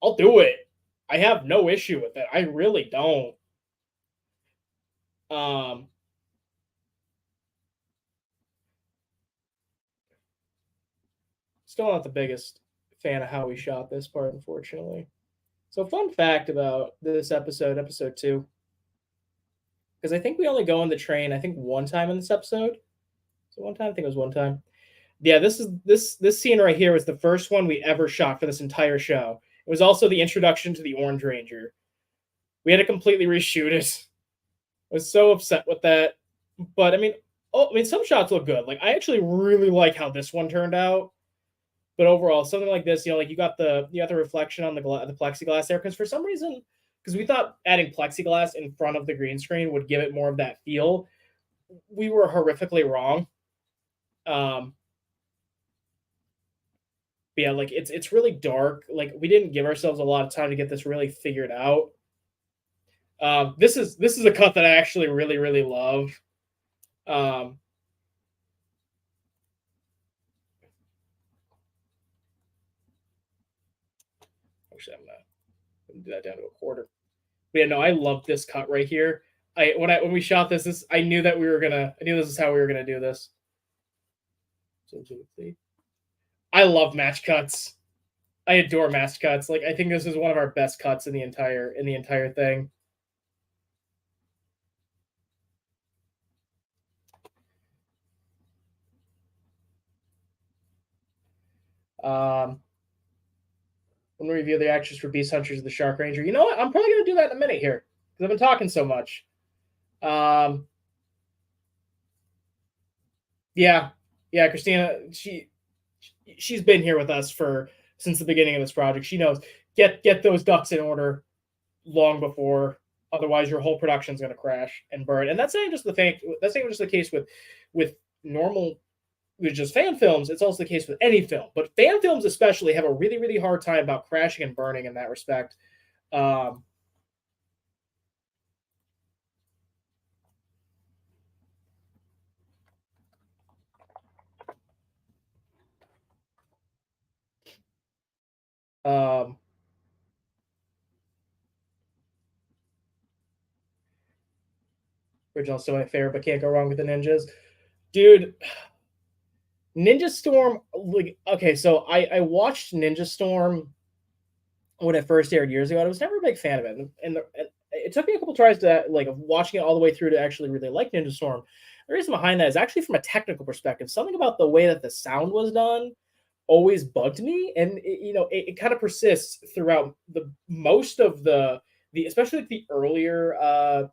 I'll do it. I have no issue with it. I really don't. Still not the biggest fan of how we shot this part, unfortunately. So, fun fact about this episode 2, because I think we only go on the train, I think one time in this episode. So, one time, I think it was one time. Yeah, this scene right here was the first one we ever shot for this entire show. It was also the introduction to the Orange Ranger. We had to completely reshoot it. I was so upset with that. But I mean, some shots look good. Like I actually really like how this one turned out. But overall, something like this, you know, like you got the reflection on the plexiglass there, because for some reason, because we thought adding plexiglass in front of the green screen would give it more of that feel. We were horrifically wrong. But yeah, like it's really dark. Like we didn't give ourselves a lot of time to get this really figured out. This is a cut that I actually really really love. Actually, I'm gonna do that down to a quarter. But yeah, no, I love this cut right here. When we shot this, I knew that I knew this is how we were gonna do this. So I love match cuts. I adore match cuts. Like I think this is one of our best cuts in the entire thing. When we review the actors for Beast Hunters of the Shark Ranger, you know what? I'm probably gonna do that in a minute here because I've been talking so much. Yeah, yeah, Christina, she's been here with us since the beginning of this project. She knows get those ducks in order long before Otherwise, your whole production is going to crash and burn. And that's not just the thing. That's not even just the case with normal, with just fan films. It's also the case with any film, but fan films especially have a really really hard time about crashing and burning in that respect. Um, um, Original still my favorite, but can't go wrong with the ninjas, dude. Ninja Storm, like, okay, so I watched Ninja Storm when it first aired years ago. I was never a big fan of it, and it took me a couple tries to like of watching it all the way through to actually really like Ninja Storm. The reason behind that is actually from a technical perspective. Something about the way that the sound was done always bugged me, and it kind of persists throughout the most of the especially like the earlier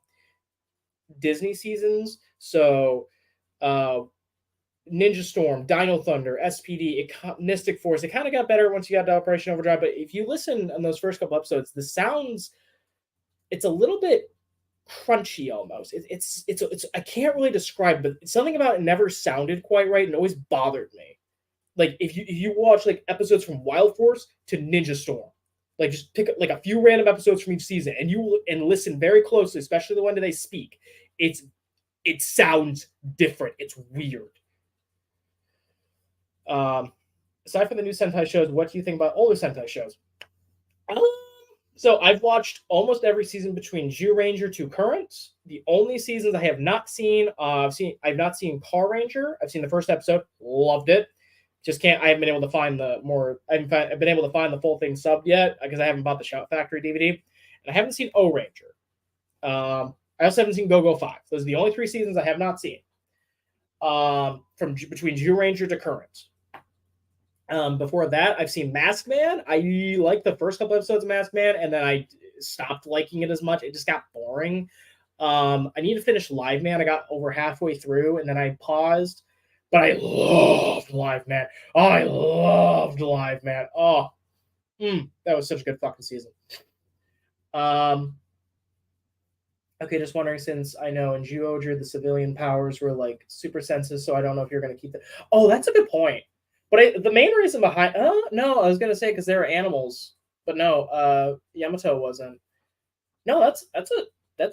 Disney seasons. So uh, Ninja Storm, Dino Thunder, SPD, Mystic Force. It kind of got better once you got to Operation Overdrive. But if you listen on those first couple episodes, the sounds, it's a little bit crunchy almost. It's I can't really describe, but something about it never sounded quite right and always bothered me. Like if you watch like episodes from Wild Force to Ninja Storm, like just pick up like a few random episodes from each season and listen very closely, especially the one that they speak. It sounds different. It's weird. Um, Aside from the new Sentai shows, what do you think about older Sentai shows? Um, so I've watched almost every season between Ranger to current. The only seasons I have not seen, I've not seen Car Ranger. I've seen the first episode, loved it. Just can't. I haven't been able to find the more. I've been able to find the full thing subbed yet because I haven't bought the Shout Factory DVD, and I haven't seen O Ranger. I also haven't seen Go Go 5. Those are the only 3 seasons I have not seen. From between Ranger to current. Before that, I've seen Masked Man. I liked the first couple episodes of Masked Man, and then I stopped liking it as much. It just got boring. I need to finish Live Man. I got over halfway through, and then I paused. But I loved Live Man. I loved Live Man. Oh, that was such a good fucking season. Okay, just wondering, since I know in Zyuohger the civilian powers were like super senses, so I don't know if you're going to keep that. Oh, that's a good point. But the main reason behind, no, I was going to say because they were animals, but no, Yamato wasn't. No, that's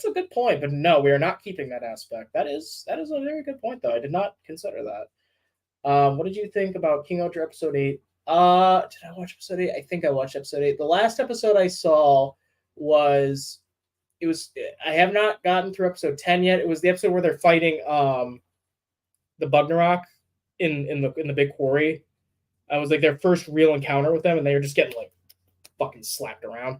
a good point, but no, we are not keeping that aspect. That is a very good point, though. I did not consider that. What did you think about King Ultra episode 8? Did I watch episode 8? I think I watched episode 8. The last episode I saw was I have not gotten through episode 10 yet. It was the episode where they're fighting the Bugnarok in the big quarry. I was like their first real encounter with them, and they were just getting like fucking slapped around.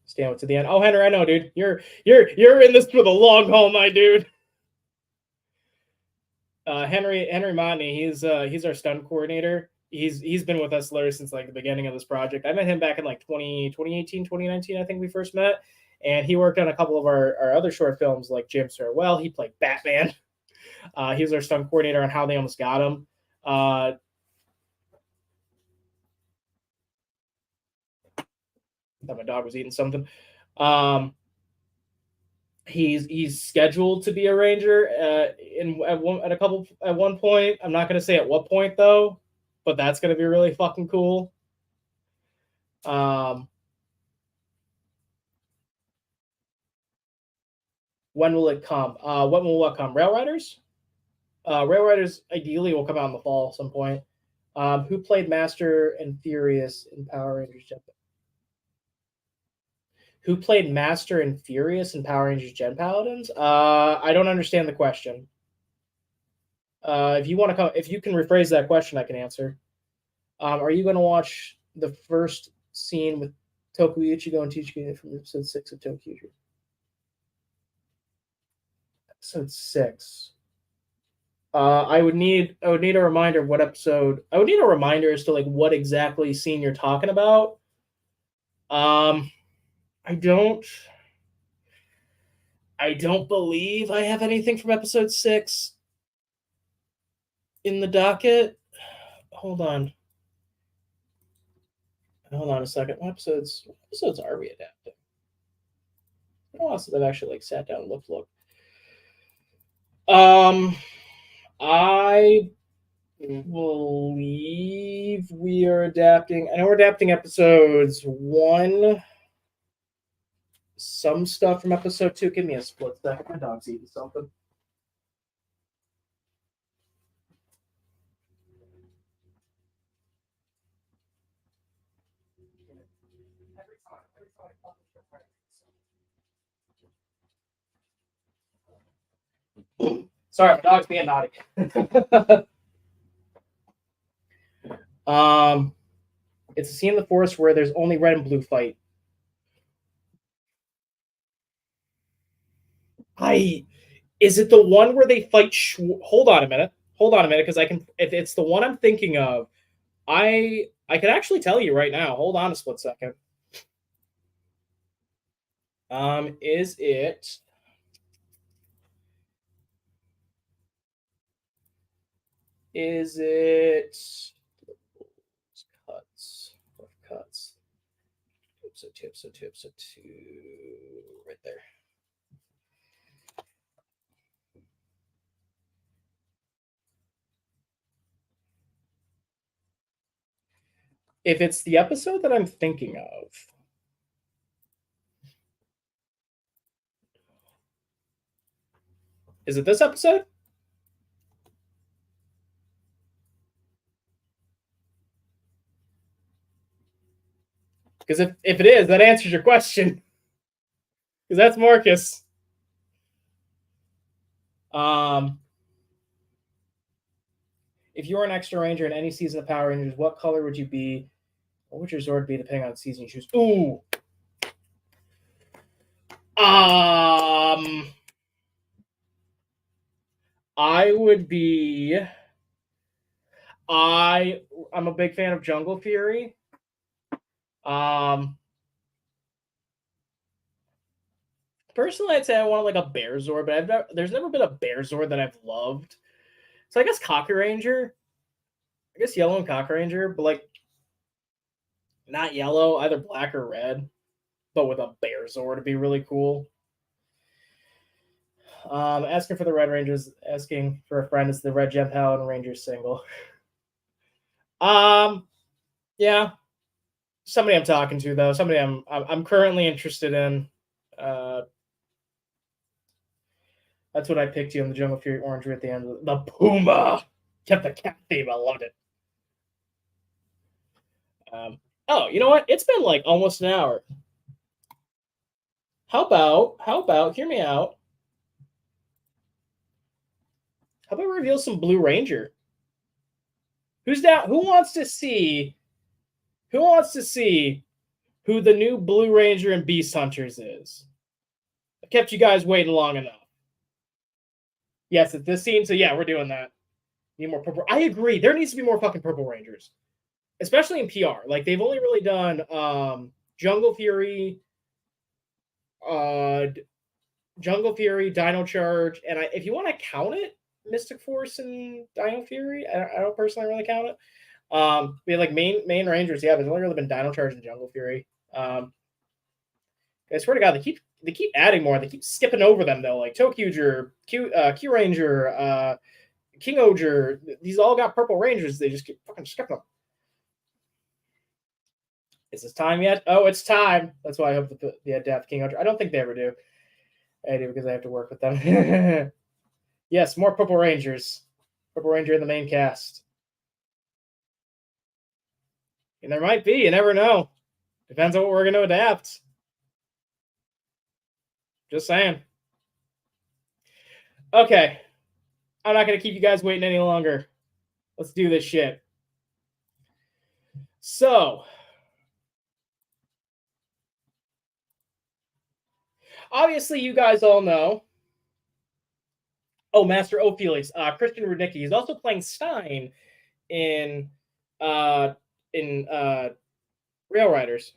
Stand to the end. Oh, Henry, I know, dude. You're in this for the long haul, my dude. Henry Montney, he's our stunt coordinator. He's been with us literally since like the beginning of this project. I met him back in like 2018, 2019, I think we first met. And he worked on a couple of our other short films like James Farewell. He played Batman. He was our stunt coordinator on How They Almost Got Him. Thought my dog was eating something. He's scheduled to be a Ranger at one point. I'm not going to say at what point though, but that's going to be really fucking cool. When will it come? When will what come? Rail Riders? Rail Riders ideally will come out in the fall at some point. Who played Master and Furious in Power Rangers Gen? Who played Master and Furious in Power Rangers Gen Paladins? I don't understand the question. If you want to come, if you can rephrase that question, I can answer. Are you going to watch the first scene with Toku Ichigo and Tsuchika from episode 6 of Tokyo? Episode 6. I would need a reminder of what episode. I would need a reminder as to like what exactly scene you're talking about. I don't. I don't believe I have anything from episode 6 in the docket. Hold on. Hold on a second. What episodes are we adapting? Oh, so they've actually like sat down and looked. I believe we are adapting. I know we're adapting episodes 1. Some stuff from episode 2. Give me a split second. My dog's eating something. Sorry, my dog's being naughty. It's a scene in the forest where there's only red and blue fight. Is it the one where they fight? Hold on a minute, because I can. If it's the one I'm thinking of, I can actually tell you right now. Hold on a split second. Is it? Is it cuts? Episode two, right there. If it's the episode that I'm thinking of, is it this episode? Because if it is, that answers your question. Because that's Marcus. If you were an extra ranger in any season of Power Rangers, what color would you be? What would your Zord be depending on the season you choose? Ooh. I would be. I'm a big fan of Jungle Fury. Personally, I'd say I want like a Bear Zord, but there's never been a Bear Zord that I've loved. So I guess Cocker Ranger. I guess yellow and Cocker Ranger, but like not yellow, either black or red, but with a Bear Zord would be really cool. Asking for the Red Rangers, asking for a friend is the Red Gem Paladin Ranger single. Yeah, somebody I'm talking to though, somebody I'm currently interested in. That's what I picked you on the Jungle Fury Orange at the end. The Puma kept the cat theme. I loved it. Oh, you know what? It's been like almost an hour. How about hear me out? How about reveal some Blue Ranger? Who's that? Who wants to see who the new Blue Ranger and Beast Hunters is? I kept you guys waiting long enough. Yes, at this scene. So yeah, we're doing that. Need more purple. I agree. There needs to be more fucking Purple Rangers, especially in PR. Like they've only really done Jungle Fury, Dino Charge, and if you want to count it, Mystic Force and Dino Fury. I don't personally really count it. We have like main Rangers. Yeah, there's only really been Dino Charge and Jungle Fury. I swear to God, they keep adding more. They keep skipping over them though, like Tokyuger, Q Ranger, King Oger. These all got Purple Rangers. They just keep fucking skipping them. Is this time yet? Oh, it's time. That's why I hope that the adapt King Oger. I don't think they ever do. I do because I have to work with them. Yes, more Purple Rangers. Purple Ranger in the main cast. And there might be. You never know. Depends on what we're going to adapt. Just saying. Okay. I'm not going to keep you guys waiting any longer. Let's do this shit. So, obviously, you guys all know Oh, Master Ophelis, Christian Rudnicki. He's also playing Stein in uh in Rail Riders.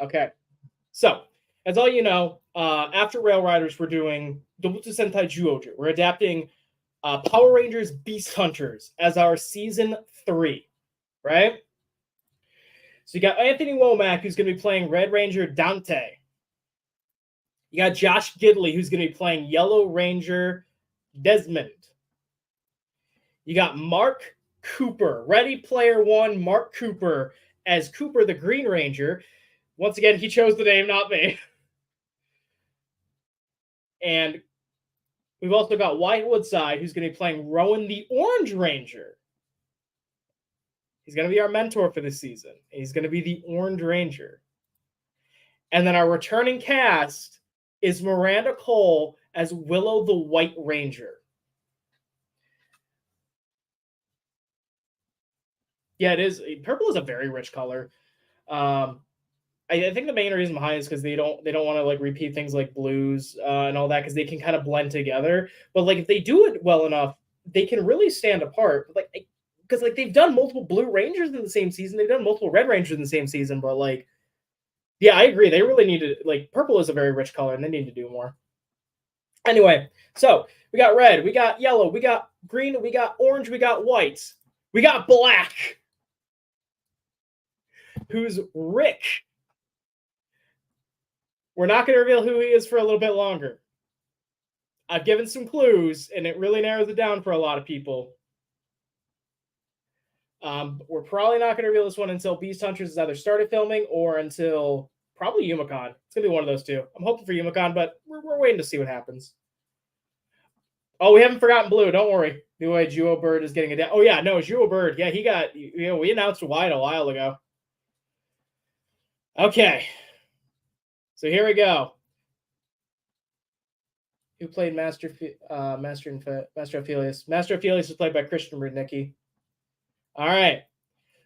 Okay, so as all you know, after Rail Riders, we're doing Dobutsu Sentai Juoju. We're adapting Power Rangers Beast Hunters as our season 3, right? So you got Anthony Womack, who's going to be playing Red Ranger Dante. You got Josh Gidley, who's going to be playing Yellow Ranger Desmond. You got Mark Cooper, Ready Player One Mark Cooper as Cooper the Green Ranger. Once again, he chose the name, not me. And we've also got Wyatt Woodside, who's going to be playing Rowan the Orange Ranger. He's going to be our mentor for this season. He's going to be the Orange Ranger. And then our returning cast is Miranda Cole as Willow the White Ranger. Yeah, it is. Purple is a very rich color. I think the main reason behind it is because they don't want to like repeat things like blues and all that, because they can kind of blend together. But like if they do it well enough, they can really stand apart. Like because like they've done multiple Blue Rangers in the same season, they've done multiple Red Rangers in the same season, but like yeah, I agree. They really need to like purple is a very rich color, and they need to do more. Anyway, so we got red, we got yellow, we got green, we got orange, we got white, we got black. Who's Rick? We're not going to reveal who he is for a little bit longer. I've given some clues, and it really narrows it down for a lot of people. We're probably not going to reveal this one until Beast Hunters has either started filming or until probably Yumicon. It's going to be one of those two. I'm hoping for Yumicon, but we're waiting to see what happens. Oh, we haven't forgotten Blue. Don't worry. The way Juo Bird is getting it down. Oh, yeah. No, Juo Bird. Yeah, he got, we announced Wyatt a while ago. Okay. So here we go. Who played Master Ophelius? Master Ophelius was played by Christian Rudnicki. All right.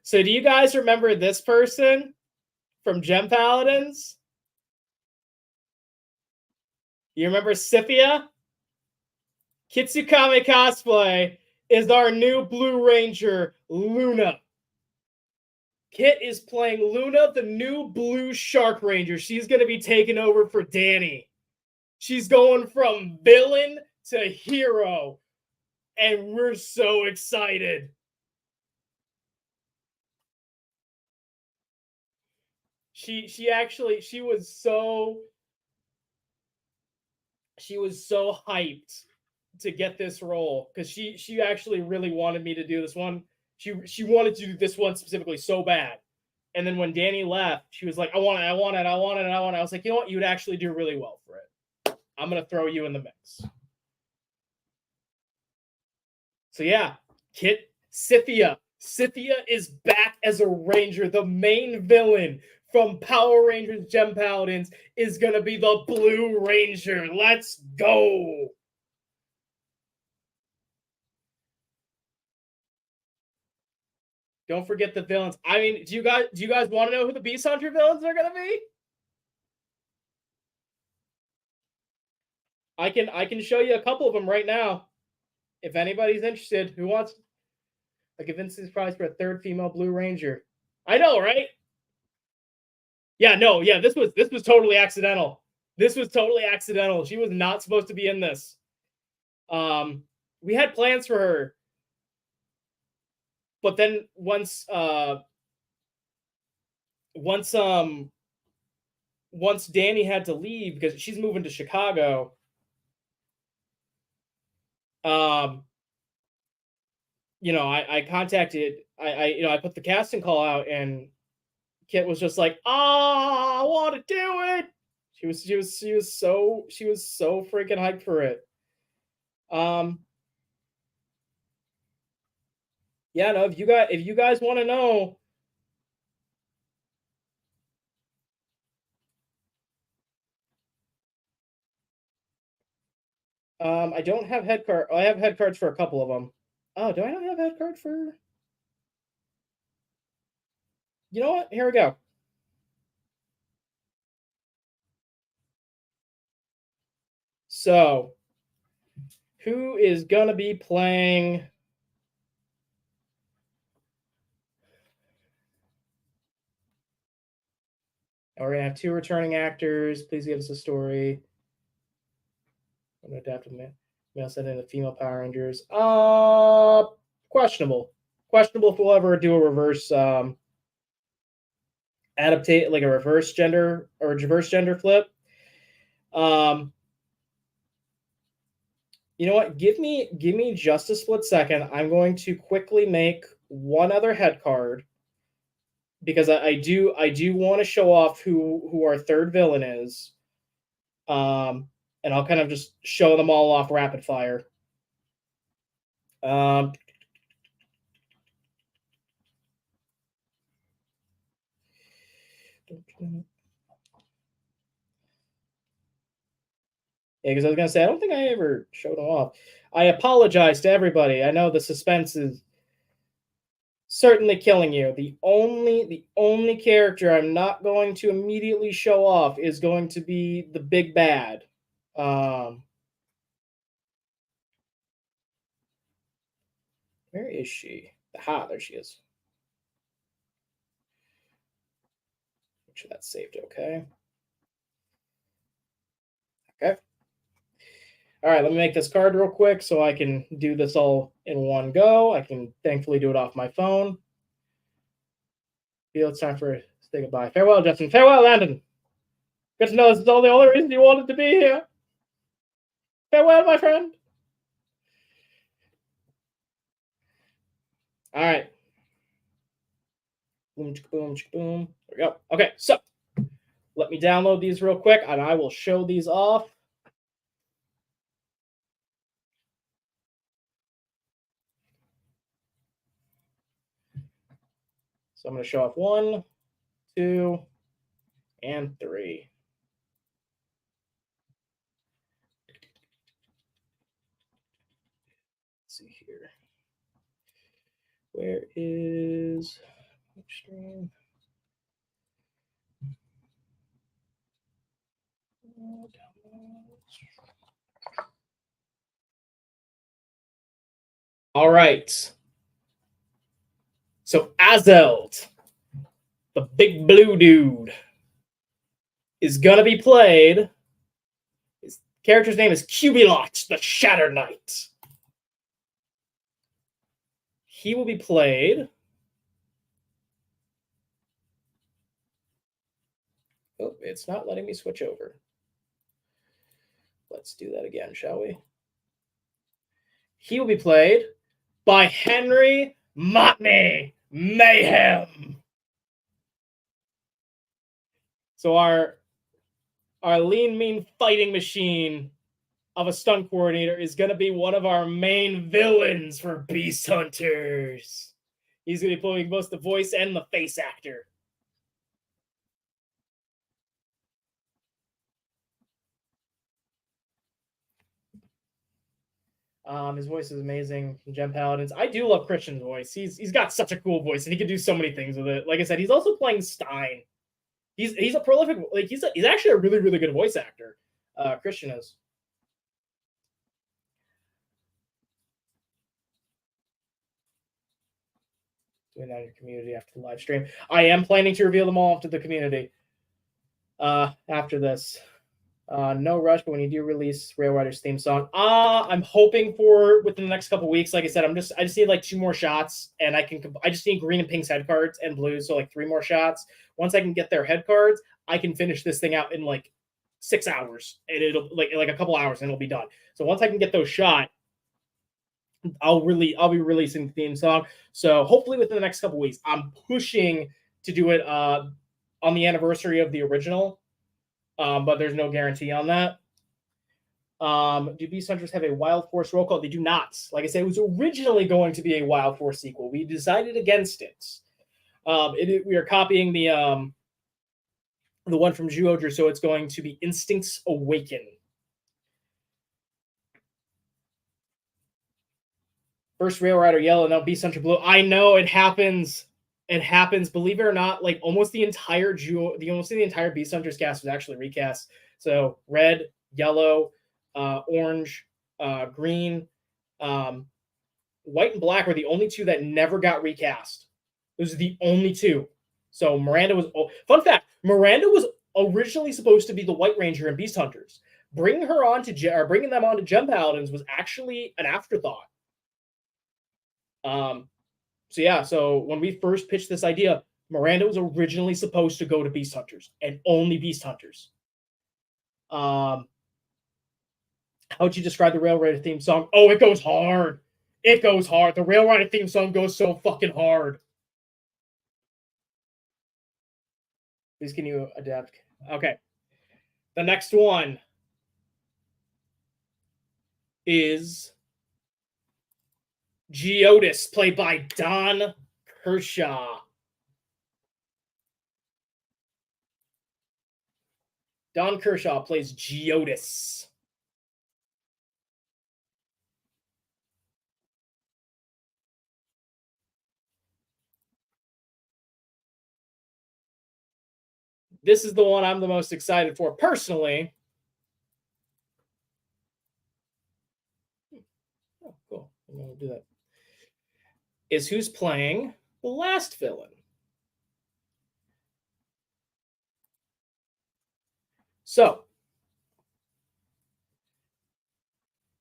So do you guys remember this person from Gem Paladins? You remember Scythia? Kitsukame Cosplay is our new Blue Ranger, Luna. Kit is playing Luna, the new Blue Shark Ranger. She's going to be taking over for Danny. She's going from villain to hero, and we're so excited. She was so hyped to get this role because she actually really wanted me to do this one. She wanted to do this one specifically so bad. And then when Danny left, she was like, I want it. I was like, you know what? You'd actually do really well for it. I'm going to throw you in the mix. So yeah, Kit Scythia. Scythia is back as a ranger. The main villain from Power Rangers Gem Paladins is going to be the Blue Ranger. Let's go. Don't forget the villains. I mean, do you guys want to know who the Beast Hunter villains are going to be? I can show you a couple of them right now. If anybody's interested, who wants like a Vincent's prize for a third female Blue Ranger? I know, right? Yeah, no, yeah, this was totally accidental. This was totally accidental. She was not supposed to be in this. We had plans for her, but then once Danny had to leave because she's moving to Chicago, you know, I contacted I put the casting call out, and Kit was just like, I want to do it. She was so freaking hyped for it. Yeah, no, if you guys want to know, I don't have head card. I have head cards for a couple of them. Oh, do I not have head card for? You know what? Here we go. So, who is gonna be playing? We're gonna have 2 returning actors. Please give us a story. I'm gonna adapt to male set in the female Power Rangers. Questionable. Questionable if we'll ever do a reverse adaptate, like a reverse gender or reverse gender flip. Um, you know what? Give me just a split second. I'm going to quickly make one other head card because I do want to show off who our third villain is. And I'll kind of just show them all off rapid fire. Um, Yeah, because I was gonna say I don't think I ever showed them off. I apologize to everybody. I know the suspense is certainly killing you. The only character I'm not going to immediately show off is going to be the big bad. Um, where is she? Aha, there she is. Make sure that's saved. Okay. Okay. All right, let me make this card real quick so I can do this all in one go. I can thankfully do it off my phone. Feel it's time for say goodbye. Farewell, Justin. Farewell, Landon. Good to know this is all the only reason you wanted to be here. Farewell, my friend. All right. Boom, boom, boom. There we go. Okay, so let me download these real quick and I will show these off. So I'm going to show off 1, 2, and 3. Let's see here. Where is stream? All right. So Azelt, the big blue dude, is gonna be played. His character's name is Cubilot, the Shatter Knight. He will be played. Oh, it's not letting me switch over. Let's do that again, shall we? He will be played by Henry Motney Mayhem. So our lean, mean fighting machine of a stunt coordinator is going to be one of our main villains for Beast Hunters. He's going to be playing both the voice and the face actor. His voice is amazing from Gem Paladins. I do love Christian's voice. He's got such a cool voice, and he can do so many things with it. Like I said, he's also playing Stein. He's a prolific, like he's actually a really, really good voice actor. Christian is. Doing that in your community after the live stream. I am planning to reveal them all to the community after this. No rush, but when you do release Rail Rider's theme song, I'm hoping for within the next couple weeks. Like I said, I just need like 2 more shots, and I just need green and pink's head cards and blue, so like 3 more shots. Once I can get their head cards, I can finish this thing out in like 6 hours, and it'll like a couple hours, and it'll be done. So once I can get those shot, I'll be releasing the theme song. So hopefully within the next couple weeks, I'm pushing to do it on the anniversary of the original. But there's no guarantee on that. Do Beast Hunters have a Wild Force roll call? They do not. Like I said, it was originally going to be a Wild Force sequel. We decided against it. We are copying the one from Zyuohger, so it's going to be Instincts Awaken. First Rail Rider yellow, now Beast Hunter blue. I know it happens. It happens. Believe it or not, like almost the entire Beast Hunters cast was actually recast. So red, yellow, orange, green, white, and black were the only two that never got recast. Those are the only two. So Miranda was. Oh, fun fact: Miranda was originally supposed to be the White Ranger in Beast Hunters. Bringing them on to Gem Paladins was actually an afterthought. So yeah, so when we first pitched this idea, Miranda was originally supposed to go to Beast Hunters and only Beast Hunters. How would you describe the Rail Rider theme song? Oh, it goes hard. It goes hard. The Rail Rider theme song goes so fucking hard. Please, can you adapt? Okay. The next one is Geodis, played by Don Kershaw. Don Kershaw plays Geodis. This is the one I'm the most excited for personally. Oh, cool. I'm going to do that. Is who's playing the last villain. So,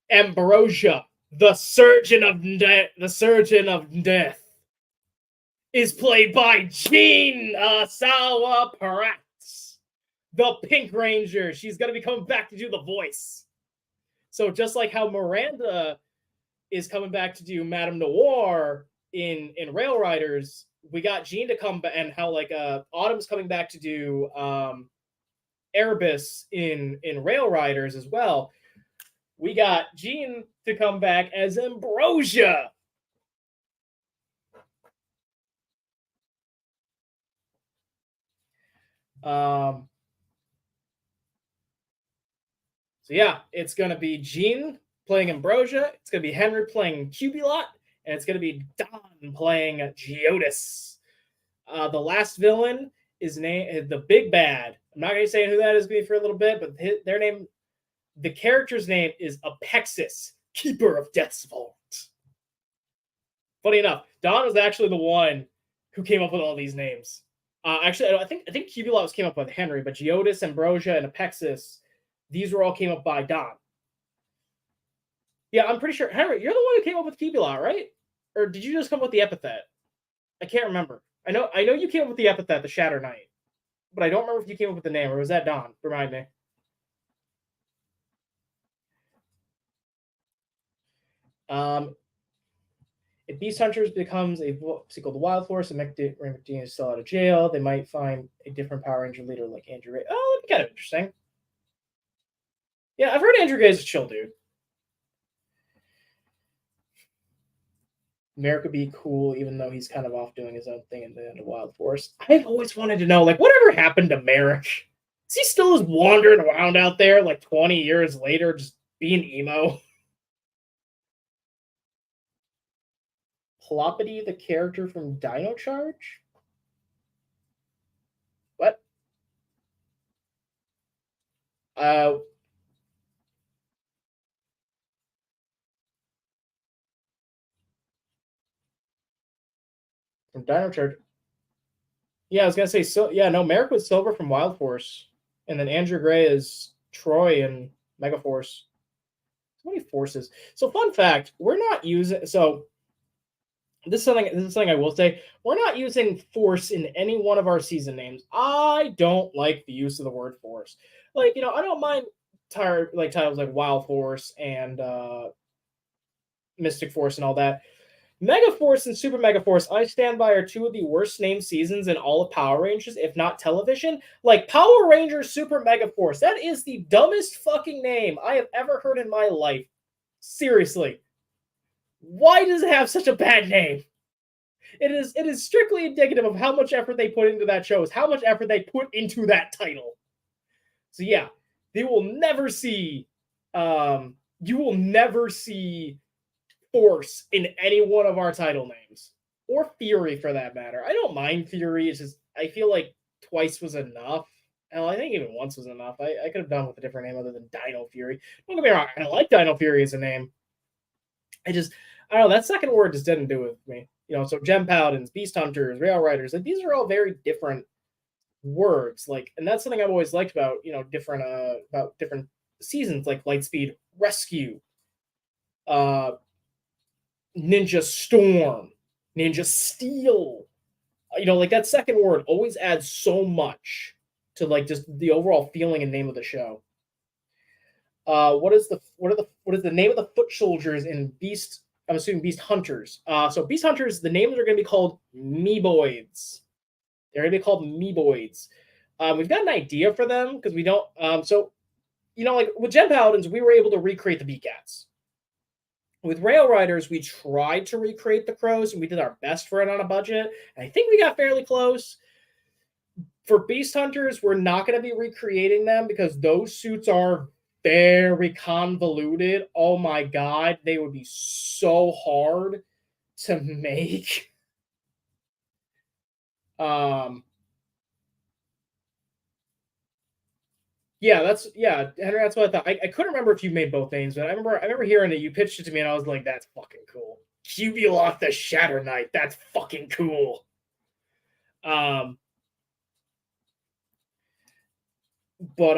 Ambrosia, the Surgeon of Death, is played by Jean Sawa Paratz, the Pink Ranger. She's going to be coming back to do the voice. So just like how Miranda is coming back to do Madame Noir in Rail Riders, we got Jean to come back, and how like Autumn's coming back to do Erebus in Rail Riders as well. We got Jean to come back as Ambrosia. So yeah, it's gonna be Jean playing Ambrosia. It's gonna be Henry playing Cubulot, and it's gonna be Don playing Geodis. The last villain is named the Big Bad. I'm not gonna say who that is for a little bit, but their name, the character's name is Apexis, Keeper of Death's Vault. Funny enough, Don was actually the one who came up with all these names. Actually, I think Cubulot came up with Henry, but Geodis, Ambrosia, and Apexis, these were all came up by Don. Yeah, I'm pretty sure. Henry, you're the one who came up with Cubulot, right? Or did you just come up with the epithet? I can't remember. I know you came up with the epithet, the Shatter Knight, but I don't remember if you came up with the name, or was that Don? Remind me. If Beast Hunters becomes a sequel to Wild Force and McDean is still out of jail, they might find a different Power Ranger leader like Andrew Ray. Oh, that'd be kind of interesting. Yeah, I've heard Andrew Gay's a chill dude. Merrick would be cool, even though he's kind of off doing his own thing in the Wild Force. I've always wanted to know, like, whatever happened to Merrick? Is he still just wandering around out there, like 20 years later, just being emo? Plopity, the character from Dino Charge? What? From Dino Charge. Yeah, I was gonna say so. Yeah, no, Merrick was Silver from Wild Force, and then Andrew Gray is Troy in Megaforce. So many forces. So fun fact, we're not using. So this is something I will say. We're not using force in any one of our season names. I don't like the use of the word force. Like, I don't mind titles like Wild Force and Mystic Force and all that. Megaforce and Super Megaforce, I stand by, are two of the worst named seasons in all of Power Rangers, if not television. Like, Power Rangers Super Megaforce, that is the dumbest fucking name I have ever heard in my life. Seriously. Why does it have such a bad name? It is strictly indicative of how much effort they put into that show, is how much effort they put into that title. So yeah, you will never see force in any one of our title names, or Fury for that matter. I don't mind Fury. It's just I feel like twice was enough. Hell, I think even once was enough. I could have done with a different name other than Dino Fury. Don't get me wrong, I like Dino Fury as a name. I don't know, that second word just didn't do it with me. So Gem Paladins, Beast Hunters, Rail Riders, like these are all very different words. Like, and that's something I've always liked about different seasons, like Lightspeed Rescue, Ninja Storm, Ninja Steel. Like that second word always adds so much to like just the overall feeling and name of the show. What is the name of the foot soldiers in Beast? I'm assuming Beast Hunters. So Beast Hunters, the names are going to be called Meeboids. They're going to be called Meeboids. We've got an idea for them because we don't. Like with Gem Paladins, we were able to recreate the Beatcats. With Rail Riders, we tried to recreate the Crows, and we did our best for it on a budget. And I think we got fairly close. For Beast Hunters, we're not going to be recreating them because those suits are very convoluted. Oh my god, they would be so hard to make. Henry, that's what I thought. I couldn't remember if you made both names, but I remember hearing it. You pitched it to me, and I was like, "That's fucking cool." Cubuloth the Shatter Knight. That's fucking cool. But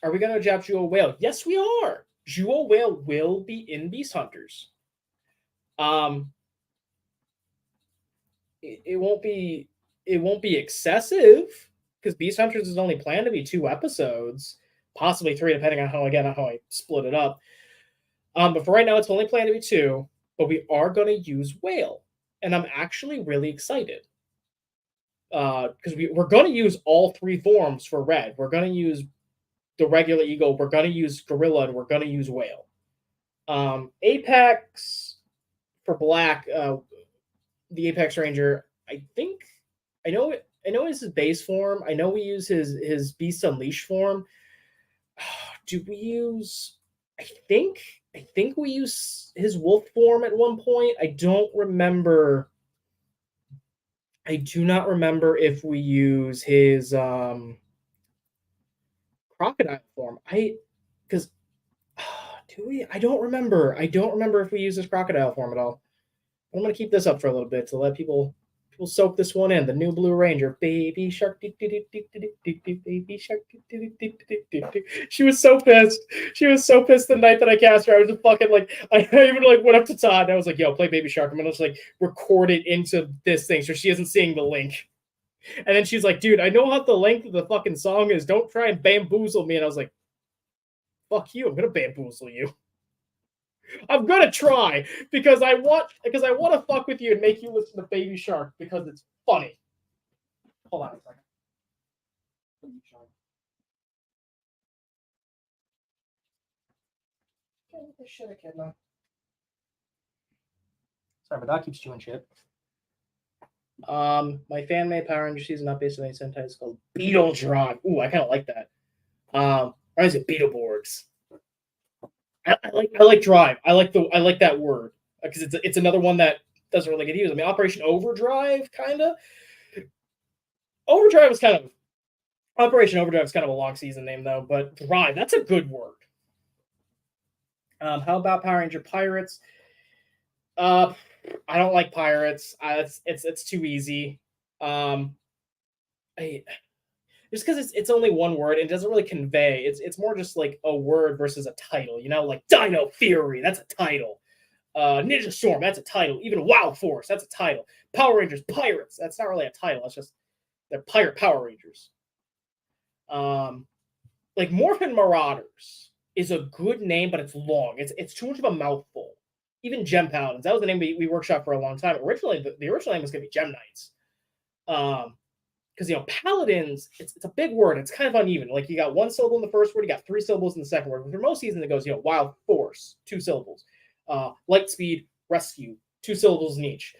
are we gonna adapt Jewel Whale? Yes, we are. Jewel Whale will be in Beast Hunters. It won't be excessive because Beast Hunters is only planned to be 2 episodes, possibly 3, depending on how I split it up. But for right now, it's only planned to be 2. But we are going to use Whale, and I'm actually really excited because we're going to use all 3 forms for Red. We're going to use the regular Eagle, we're going to use Gorilla, and we're going to use Whale. Apex for Black, the Apex Ranger, I know it's his base form. I know we use his Beast Unleashed form. Do we use? I think we use his wolf form at one point. I don't remember. I do not remember if we use his crocodile form. Do we? I don't remember. I don't remember if we use his crocodile form at all. I'm gonna keep this up for a little bit to let people soak this one in. The new Blue Ranger, baby shark, baby shark. She was so pissed. She was so pissed the night that I cast her. I was just fucking like, I even like went up to Todd and I was like, "Yo, play Baby Shark." I'm gonna just like record it into this thing so she isn't seeing the link. And then she's like, "Dude, I know what the length of the fucking song is. Don't try and bamboozle me." And I was like, "Fuck you! I'm gonna bamboozle you." I'm gonna try because I want to fuck with you and make you listen to Baby Shark because it's funny. Hold on a second. Get this shit a kid now. Sorry, my dog keeps chewing shit. My fan made Power Ranger season not based on any Sentai. It's called Beetle Drive. Ooh, I kind of like that. Or is it Beetleborgs? I like Drive. I like that word because it's another one that doesn't really get used. I mean, Operation Overdrive, kind of. Operation Overdrive is kind of a long season name though, but Drive, that's a good word. How about Power Ranger Pirates? I don't like Pirates. It's too easy. Just because it's only one word and it doesn't really convey. It's more just like a word versus a title, like Dino Fury, that's a title. Ninja Storm, that's a title. Even Wild Force, that's a title. Power Rangers Pirates, that's not really a title. It's just they're pirate Power Rangers. Like Morphin Marauders is a good name, but it's long. It's too much of a mouthful. Even Gem Paladins, that was the name we workshopped for a long time. Originally, the original name was going to be Gem Knights. Because Paladins, it's a big word. It's kind of uneven. Like you got 1 syllable in the first word, you got 3 syllables in the second word. For most seasons, it goes Wild Force, 2 syllables. Lightspeed Rescue, 2 syllables in each.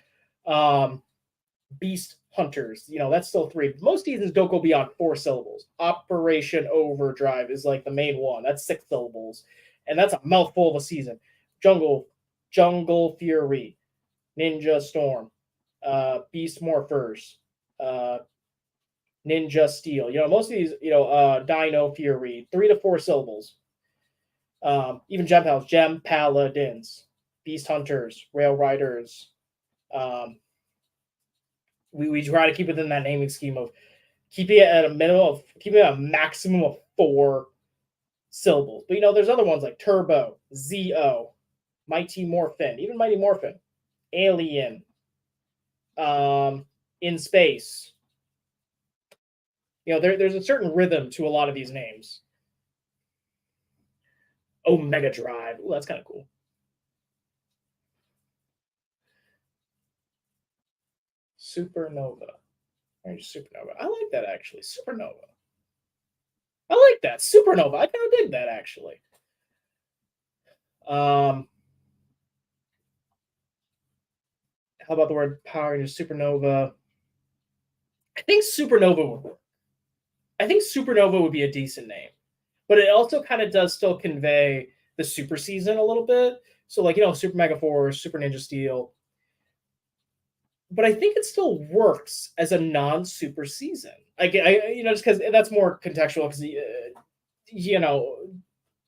Beast Hunters, that's still 3. Most seasons don't go beyond 4 syllables. Operation Overdrive is like the main one. That's 6 syllables, and that's a mouthful of a season. Jungle Fury, Ninja Storm, Beast Morphers, uh, Ninja Steel. Most of these, Dino Fury, 3 to 4 syllables. Even Gem Paladins, Beast Hunters, Rail Riders. We try to keep within that naming scheme of keeping it at a minimum of keeping it a maximum of 4 syllables. But there's other ones like Turbo, ZO, Mighty Morphin, even Mighty Morphin, Alien, In Space. There's a certain rhythm to a lot of these names. Omega Drive. Ooh, that's kind of cool. Supernova. Supernova. I like that actually. Supernova. I like that. Supernova. I kind of dig that actually. How about the word Power Rangers Supernova? I think Supernova would work. I think Supernova would be a decent name. But it also kind of does still convey the super season a little bit. So, Super Mega Force, Super Ninja Steel. But I think it still works as a non-super season. Just because that's more contextual. Because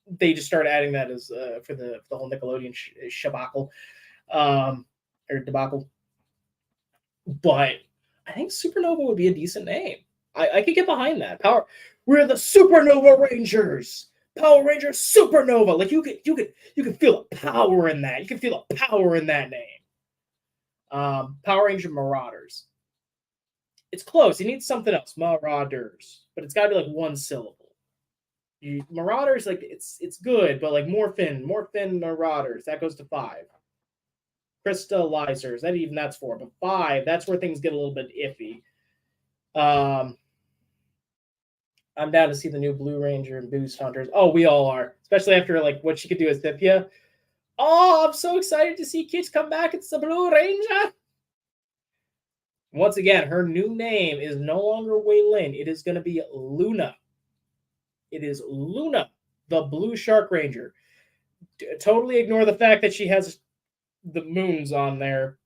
they just started adding that as for the whole Nickelodeon shabacle, or debacle. But I think Supernova would be a decent name. I could get behind that. We're the Supernova Rangers. Power Rangers Supernova. Like you could feel the power in that. You can feel the power in that name. Power Ranger Marauders. It's close. You need something else. Marauders, but it's got to be like 1 syllable. Marauders, like it's good, but like Morphin Marauders, that goes to 5. Crystallizers, that's 4, but 5, that's where things get a little bit iffy. I'm down to see the new Blue Ranger and Boost Hunters. Oh, we all are, especially after like what she could do with Thipia. Oh, I'm so excited to see kids come back. It's the Blue Ranger. Once again, her new name is no longer Wei Lin. It is going to be Luna. It is Luna, the Blue Shark Ranger. Totally ignore the fact that she has the moons on there.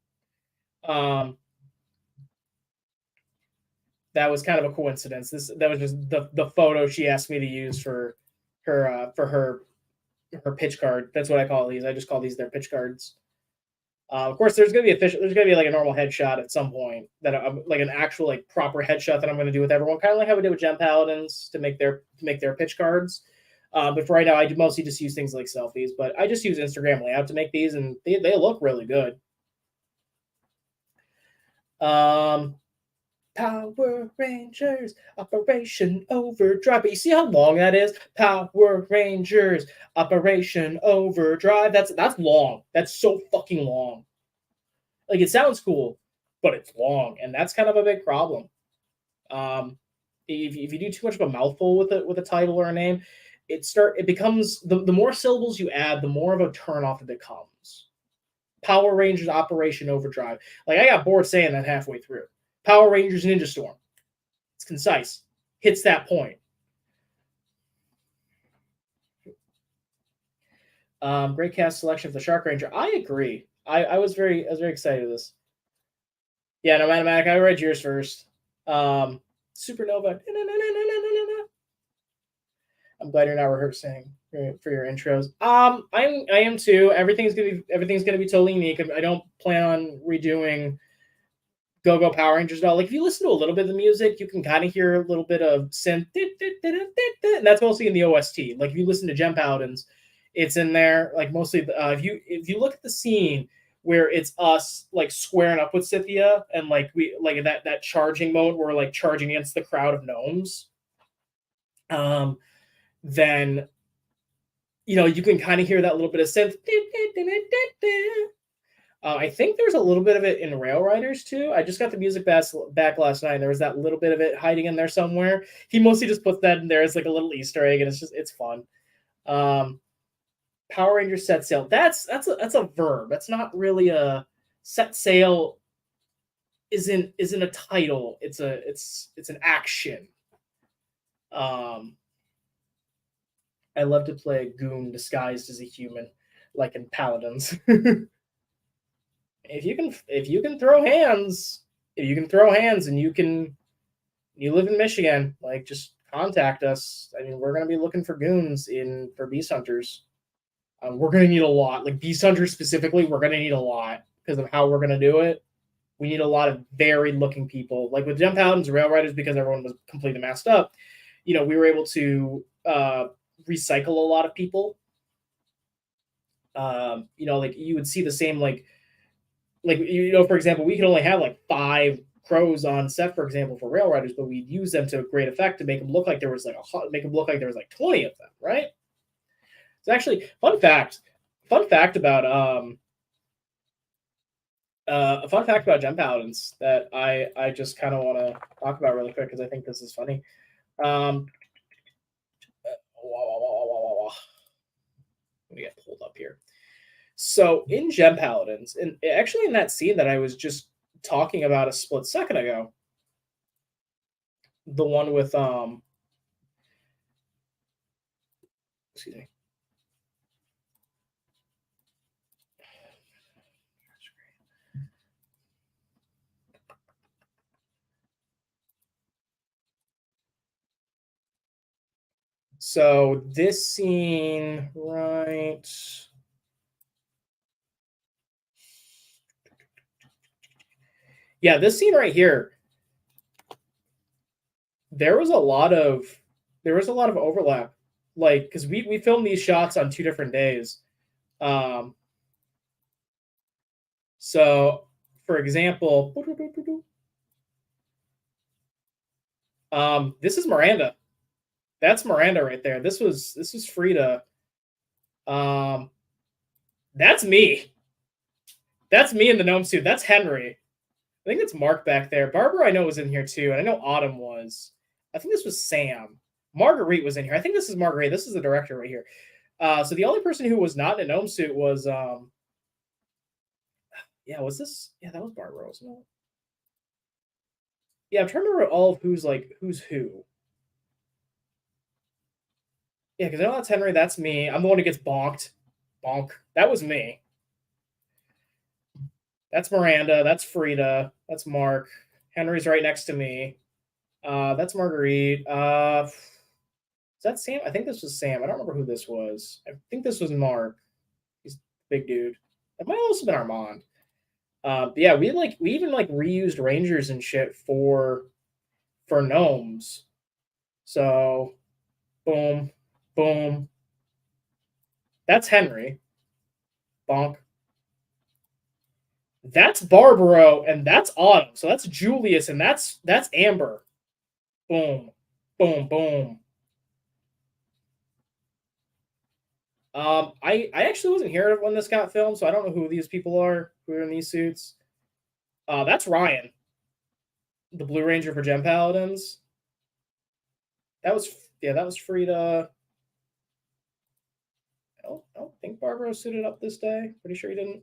That was kind of a coincidence. That was just the photo she asked me to use for her pitch card. That's what I call these. I just call these their pitch cards. Of course, there's gonna be like a normal headshot at some point that I'm like an actual like proper headshot that I'm gonna do with everyone, kind of like how we did with Gem Paladins to make their pitch cards. But for right now, I do mostly just use things like selfies. But I just use Instagram layout to make these, and they look really good. Power Rangers, Operation Overdrive. But you see how long that is? Power Rangers, Operation Overdrive. That's long. That's so fucking long. Like it sounds cool, but it's long, and that's kind of a big problem. If you do too much of a mouthful with a title or a name, it becomes the more syllables you add, the more of a turnoff it becomes. Power Rangers, Operation Overdrive. Like I got bored saying that halfway through. Power Rangers Ninja Storm. It's concise. Hits that point. Great cast selection for the Shark Ranger. I agree. I was very excited with this. Yeah, no, Mathematic, I read yours first. Supernova. I'm glad you're not rehearsing for your intros. I am too. Everything's gonna be totally unique. I don't plan on redoing Go Power Rangers at all. Like if you listen to a little bit of the music, you can kind of hear a little bit of synth, and that's mostly in the OST. Like if you listen to Gem Paladins, it's in there. Like mostly, if you look at the scene where it's us like squaring up with Scythia and like we like that charging mode where we're like charging against the crowd of gnomes, then you can kind of hear that little bit of synth. I think there's a little bit of it in Rail Riders too. I just got the music back last night. And there was that little bit of it hiding in there somewhere. He mostly just puts that in there as like a little Easter egg, and it's fun. Power Rangers set sail. That's a verb. That's not really a set sail. Isn't a title. It's an action. I love to play a goon disguised as a human. like in Paladins. If you can throw hands, if you can throw hands and you live in Michigan, like just contact us. I mean, we're gonna be looking for goons in for beast hunters. We're gonna need a lot, like beast hunters specifically. We're gonna need a lot because of how we're gonna do it. We need a lot of varied looking people, like with Jump Paladins, Rail Riders, because everyone was completely masked up. You know, we were able to recycle a lot of people. You know, like you would see the same like you know, for example, we could only have like 5 crows on set, for example, for Rail Riders, but we'd use them to great effect to make them look like there was like make them look like there was like 20 of them, right? It's actually fun fact about a fun fact about Gem Paladins that I just kind of want to talk about really quick because I think this is funny. Um, Let me get pulled up here. So in Gem Paladins, and actually in that scene that I was just talking about a split second ago, the one with excuse me. So this scene, right? Yeah, this scene right here. There was a lot of overlap, like because we filmed these shots on 2 different days. So for example, this is Miranda. That's Miranda right there. This was Frida. That's me. That's me in the gnome suit. That's Henry. I think that's Mark back there. Barbara, I know, was in here too, and I know Autumn was. I think this was Sam. Marguerite was in here. I think this is Marguerite. This is the director right here. So the only person who was not in a gnome suit was yeah, was this? Yeah, that was Barbara, wasn't it? Yeah, I'm trying to remember all of who's who. Yeah, because I know that's Henry. That's me. I'm the one who gets bonked. Bonk. That was me. That's Miranda. That's Frida. That's Mark. Henry's right next to me. That's Marguerite. Is that Sam? I think this was Sam. I don't remember who this was. I think this was Mark. He's a big dude. It might also been Armand. Yeah, we even like reused rangers and shit for gnomes. So, boom, boom. That's Henry. Bonk. That's Barbaro, and that's Autumn. So that's Julius, and that's Amber. Boom, boom, boom. I actually wasn't here when this got filmed, so I don't know who these people are who are in these suits. That's Ryan, the Blue Ranger for Gem Paladins. That was Frida. I don't think Barbaro suited up this day. Pretty sure he didn't.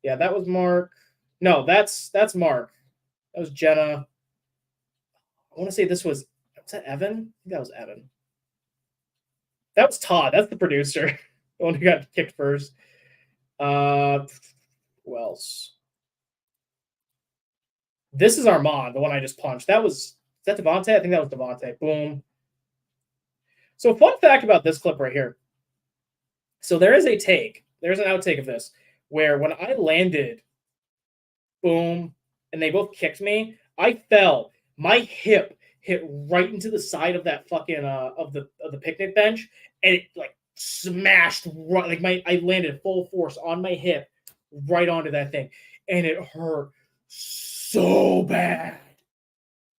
Yeah, that was Mark. No, that's Mark. That was Jenna. I want to say this was that Evan? I think that was Evan. That was Todd. That's the producer. The one who got kicked first. Who else? This is Armand, the one I just punched. Is that Devontae? I think that was Devontae. Boom. So fun fact about this clip right here. So there's an outtake of this where when I landed, boom, and they both kicked me, I fell. My hip hit right into the side of that fucking of the picnic bench, and it like smashed right, like I landed full force on my hip right onto that thing, and it hurt so bad.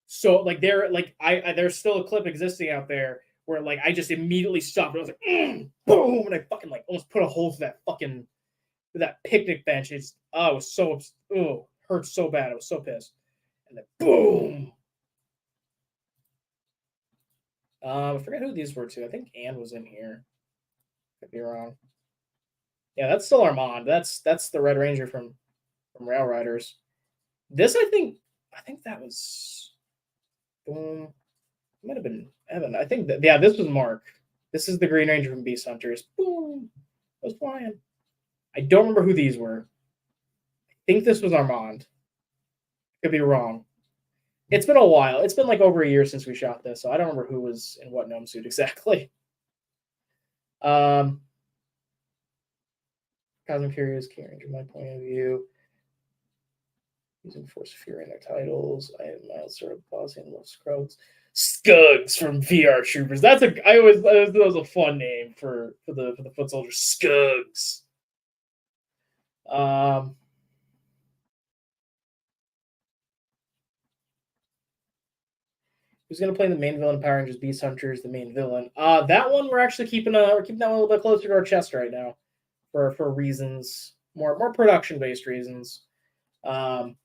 So like there's still a clip existing out there where like I just immediately stopped. And I was like, boom, and I fucking like almost put a hole through that picnic bench. It was so hurt so bad. I was so pissed, and then boom. I forget who these were too. I think Anne was in here. Could be wrong. Yeah, that's still Armand. That's the Red Ranger from Rail Riders. This I think that was boom. It might have been Evan. I think that this was Mark. This is the Green Ranger from Beast Hunters. Boom. It was flying. I don't remember who these were. I think this was Armand. Could be wrong. It's been a while. It's been like over a year since we shot this, so I don't remember who was in what gnome suit exactly. Cosmic Curious, King Ranger, my point of view. Using Force of Fury in their titles. I am mild sort of bossy and love Scruggs. Scugs from VR Troopers. That was a fun name for the foot soldiers. Scugs. Who's gonna play the main villain? Power Rangers Beast Hunters, the main villain. That one we're actually keeping that one a little bit closer to our chest right now, for reasons more production based reasons. But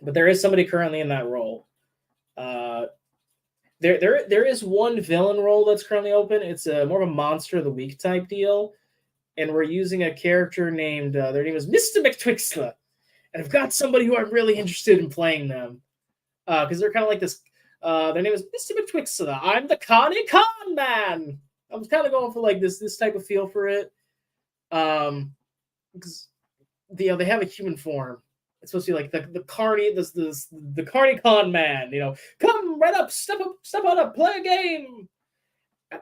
there is somebody currently in that role. There is one villain role that's currently open. It's more of a monster of the week type deal, and we're using a character named their name is Mr. McTwixler, and I've got somebody who I'm really interested in playing them because they're kind of like this. Their name is Mr. McTwixler. I'm the Connie Con Man. I'm kind of going for like this type of feel for it, because they have a human form. It's supposed to be like the Carney, the Carney Con Man, come right up, step on up, play a game.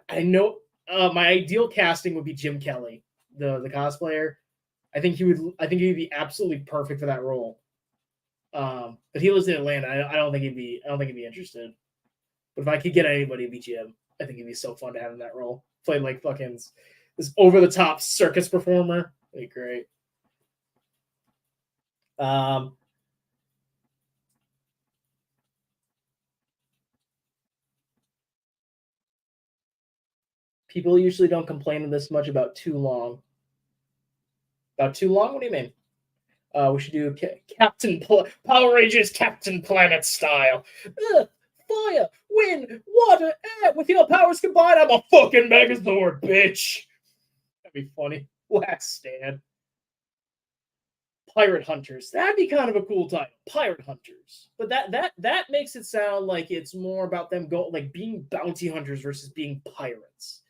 I know my ideal casting would be Jim Kelly, the cosplayer. I think he'd be absolutely perfect for that role. But he lives in Atlanta. I don't think he'd be interested. But if I could get anybody, it'd be Jim. I think it'd be so fun to have in that role. Playing like fucking this over the top circus performer. It'd be great. People usually don't complain this much about too long. About too long? What do you mean? We should do Power Rangers Captain Planet style. Fire, wind, water, air. With your powers combined, I'm a fucking Megazord, bitch. That'd be funny. Last stand. Pirate Hunters. That'd be kind of a cool title. Pirate Hunters. But that makes it sound like it's more about them being bounty hunters versus being pirates.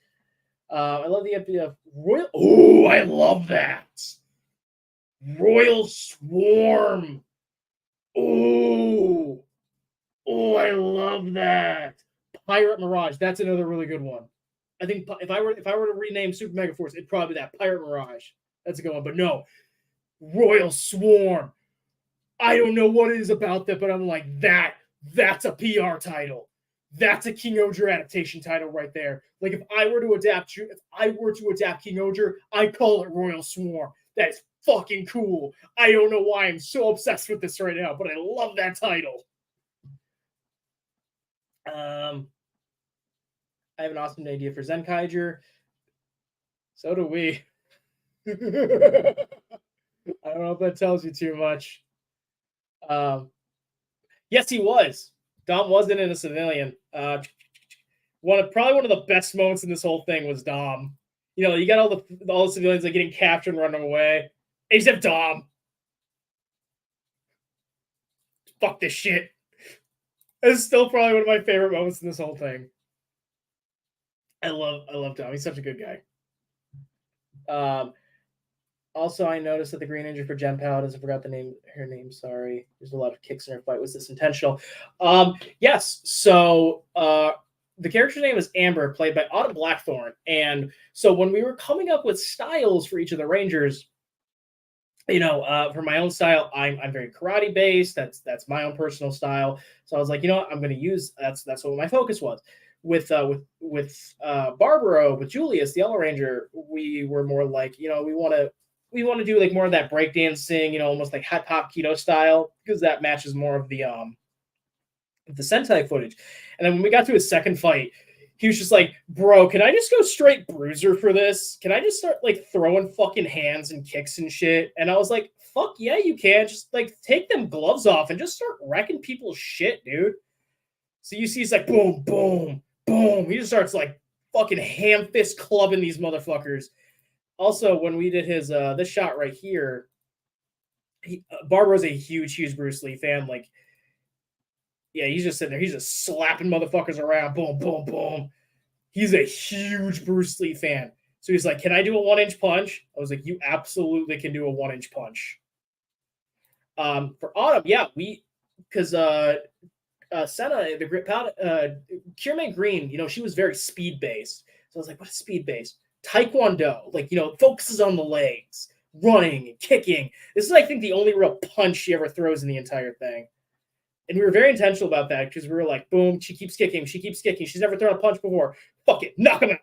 I love the idea of Royal. Oh, I love that. Royal Swarm. Oh, I love that. Pirate Mirage. That's another really good one. I think if I were to rename Super Mega Force, it'd probably be that Pirate Mirage. That's a good one. But no, Royal Swarm. I don't know what it is about that, but I'm like, that's a PR title. That's a King Oger adaptation title right there. Like if I were to adapt King Oger, I'd call it Royal Swarm. That is fucking cool. I don't know why I'm so obsessed with this right now, but I love that title. I have an awesome idea for Zenkaiger. So do we. I don't know if that tells you too much. Yes, he was. Dom wasn't in a civilian. Probably one of the best moments in this whole thing was Dom. You got all the civilians like getting captured and running away, except Dom. Fuck this shit. It's still probably one of my favorite moments in this whole thing. I love Dom. He's such a good guy. Also, I noticed that the Green Ninja for Jen Paladins, I forgot her name, sorry. There's a lot of kicks in her fight. Was this intentional? Yes. So the character's name is Amber, played by Autumn Blackthorn. And so when we were coming up with styles for each of the Rangers, for my own style, I'm very karate based. That's my own personal style. So I was like, I'm going to use that's what my focus was. With Barbaro, with Julius, the Yellow Ranger, we were more like, we want to do like more of that breakdancing, almost like hip hop keto style, because that matches more of the Sentai footage. And then when we got to his second fight, he was just like, bro, can I just go straight bruiser for this? Can I just start like throwing fucking hands and kicks and shit? And I was like, fuck yeah, you can. Just like take them gloves off and just start wrecking people's shit, dude. So you see he's like, boom, boom, boom. He just starts like fucking ham fist clubbing these motherfuckers. Also, when we did his this shot right here, Barbara's a huge Bruce Lee fan. Like, yeah, he's just sitting there. He's just slapping motherfuckers around. Boom, boom, boom. He's a huge Bruce Lee fan. So he's like, "Can I do a 1-inch punch?" I was like, "You absolutely can do a 1-inch punch." For Autumn, yeah, because Senna, Kierman Green, she was very speed based. So I was like, what is speed based? Taekwondo, like, focuses on the legs, running and kicking. This is, I think, the only real punch she ever throws in the entire thing. And we were very intentional about that because we were like, boom, she keeps kicking. She's never thrown a punch before. Fuck it, knock him out.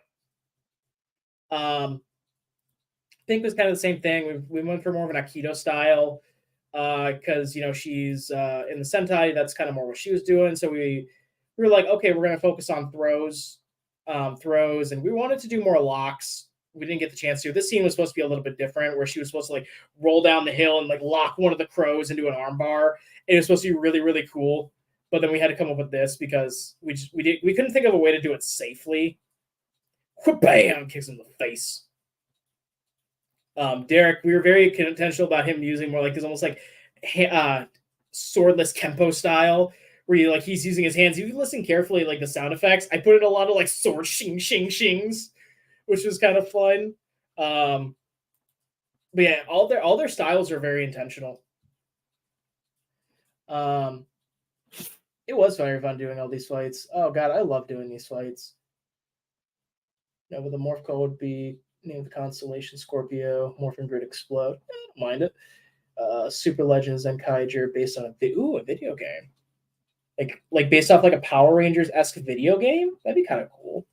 I think it was kind of the same thing. We went for more of an Aikido style because she's in the Sentai. That's kind of more what she was doing. So we were like, okay, we're going to focus on throws, and we wanted to do more locks. We didn't get the chance to. This scene was supposed to be a little bit different, where she was supposed to like roll down the hill and like lock one of the crows into an armbar. It was supposed to be really, really cool. But then we had to come up with this because we couldn't think of a way to do it safely. Bam! Kicks him in the face. Derek, we were very intentional about him using more like this almost like swordless Kempo style, where he's using his hands. If you listen carefully, like the sound effects, I put in a lot of like sword shing shing shings, which was kind of fun. But yeah, all their styles are very intentional. It was very fun doing all these fights. Oh god, I love doing these fights. But the morph code would be name the constellation Scorpio, Morphin Grid Explode. I don't mind it. Super Legends Zenkaiger based on a video game. Like based off like a Power Rangers-esque video game? That'd be kind of cool.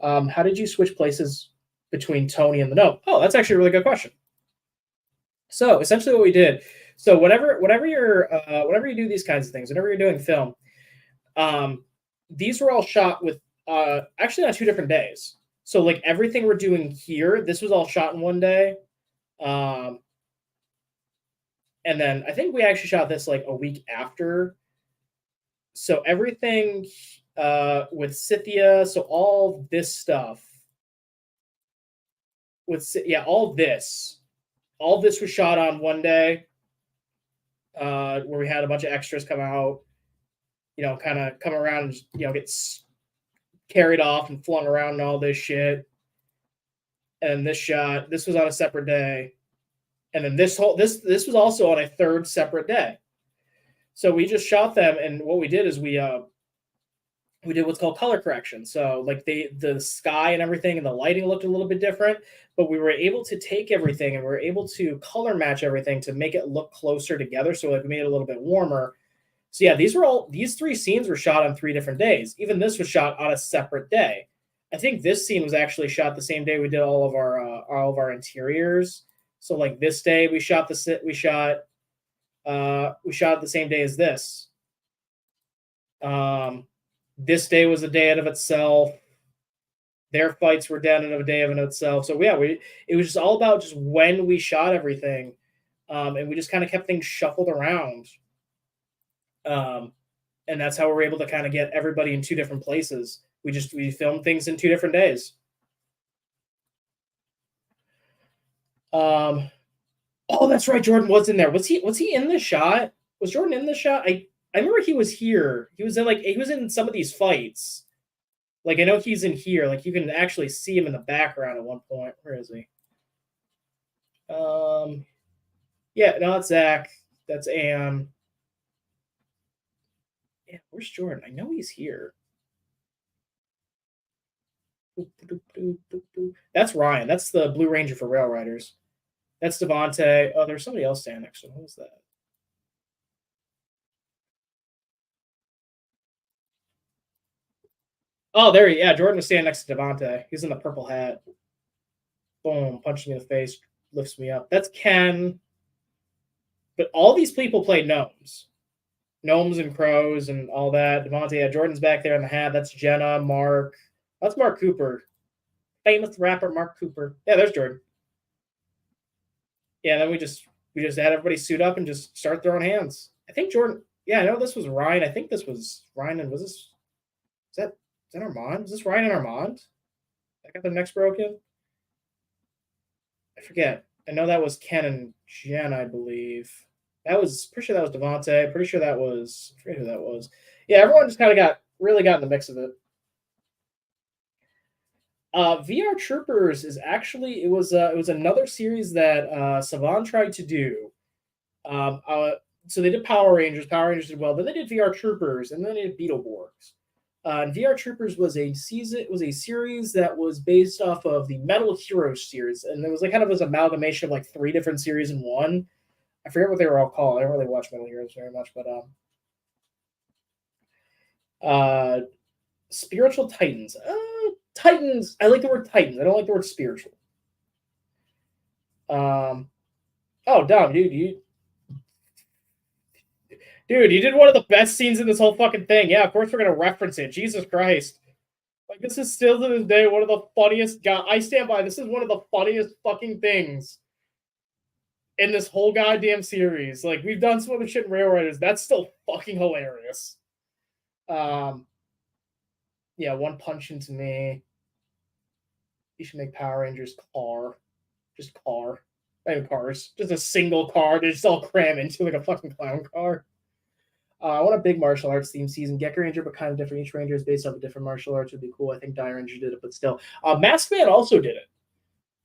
How did you switch places between Tony and the gnome? Oh, that's actually a really good question. So essentially what we did, so whenever you do these kinds of things, whenever you're doing film, these were all shot with actually on 2 different days. So like everything we're doing here, this was all shot in one day. And then I think we actually shot this like a week after. So everything with Scythia, so all this stuff all this was shot on one day, where we had a bunch of extras come out, kind of come around and just, get carried off and flung around and all this shit. And this was on a separate day. And then this was also on a third separate day. So we just shot them, and what we did is we did what's called color correction. So like the sky and everything and the lighting looked a little bit different, but we were able to take everything and we were able to color match everything to make it look closer together. So like we made it a little bit warmer. So yeah, these 3 scenes were shot on 3 different days. Even this was shot on a separate day. I think this scene was actually shot the same day we did all of our interiors. So like this day we shot the same day as this. This day was a day out of itself. Their fights were done in a day of itself. So yeah, it was just all about just when we shot everything, and we just kind of kept things shuffled around. And that's how we're able to kind of get everybody in 2 different places. We filmed things in 2 different days. Oh, that's right. Jordan was in there. Was he in the shot? Was Jordan in the shot? I remember he was here. He was in some of these fights. Like I know he's in here. Like you can actually see him in the background at one point. Where is he? Yeah, no, it's Zach. That's Anne. Yeah, where's Jordan? I know he's here. That's Ryan. That's the Blue Ranger for Rail Riders. That's Devontae. Oh, there's somebody else standing next to him. Who was that? Oh, Jordan was standing next to Devontae. He's in the purple hat. Boom, punches me in the face, lifts me up. That's Ken. But all these people play gnomes. Gnomes and crows and all that. Devontae, yeah, Jordan's back there in the hat. That's Jenna, Mark. That's Mark Cooper. Famous rapper Mark Cooper. Yeah, there's Jordan. Yeah, then we just had everybody suit up and just start throwing hands. I think Jordan. Yeah, I know this was Ryan. I think this was Ryan, and is that Armand? Is this Ryan and Armand? I got their necks broken. I forget. I know that was Ken and Jen, I believe. Pretty sure that was Devontae. Pretty sure that was. I forget who that was. Yeah, everyone just kind of got in the mix of it. VR Troopers is actually it was another series that Saban tried to do. Um, uh, so they did Power Rangers. Power Rangers did well. Then they did VR Troopers, and then they did Beetleborgs. And VR Troopers was a season. It was a series that was based off of the Metal Heroes series, and it was like kind of an amalgamation of like three different series in one. I forget what they were all called. I don't really watch Metal Heroes very much, but uh, Spiritual Titans. Titans. I like the word Titans. I don't like the word spiritual. Um, oh, Dom, dude, you did one of the best scenes in this whole fucking thing. Yeah, of course we're gonna reference it. Jesus Christ. Like this is still to this day one of the funniest. I stand by. This is one of the funniest fucking things in this whole goddamn series. Like we've done some other shit in Rail Riders. That's still fucking hilarious. Um, yeah, one punch into me. You should make Power Rangers car, just car. Not even cars, just a single car. They just all cram into like a fucking clown car. I want a big martial arts theme season. Gekko Ranger, but kind of different. Each Ranger is based off a different martial arts. Would be cool. I think Die Ranger did it, but still. Masked Man also did it.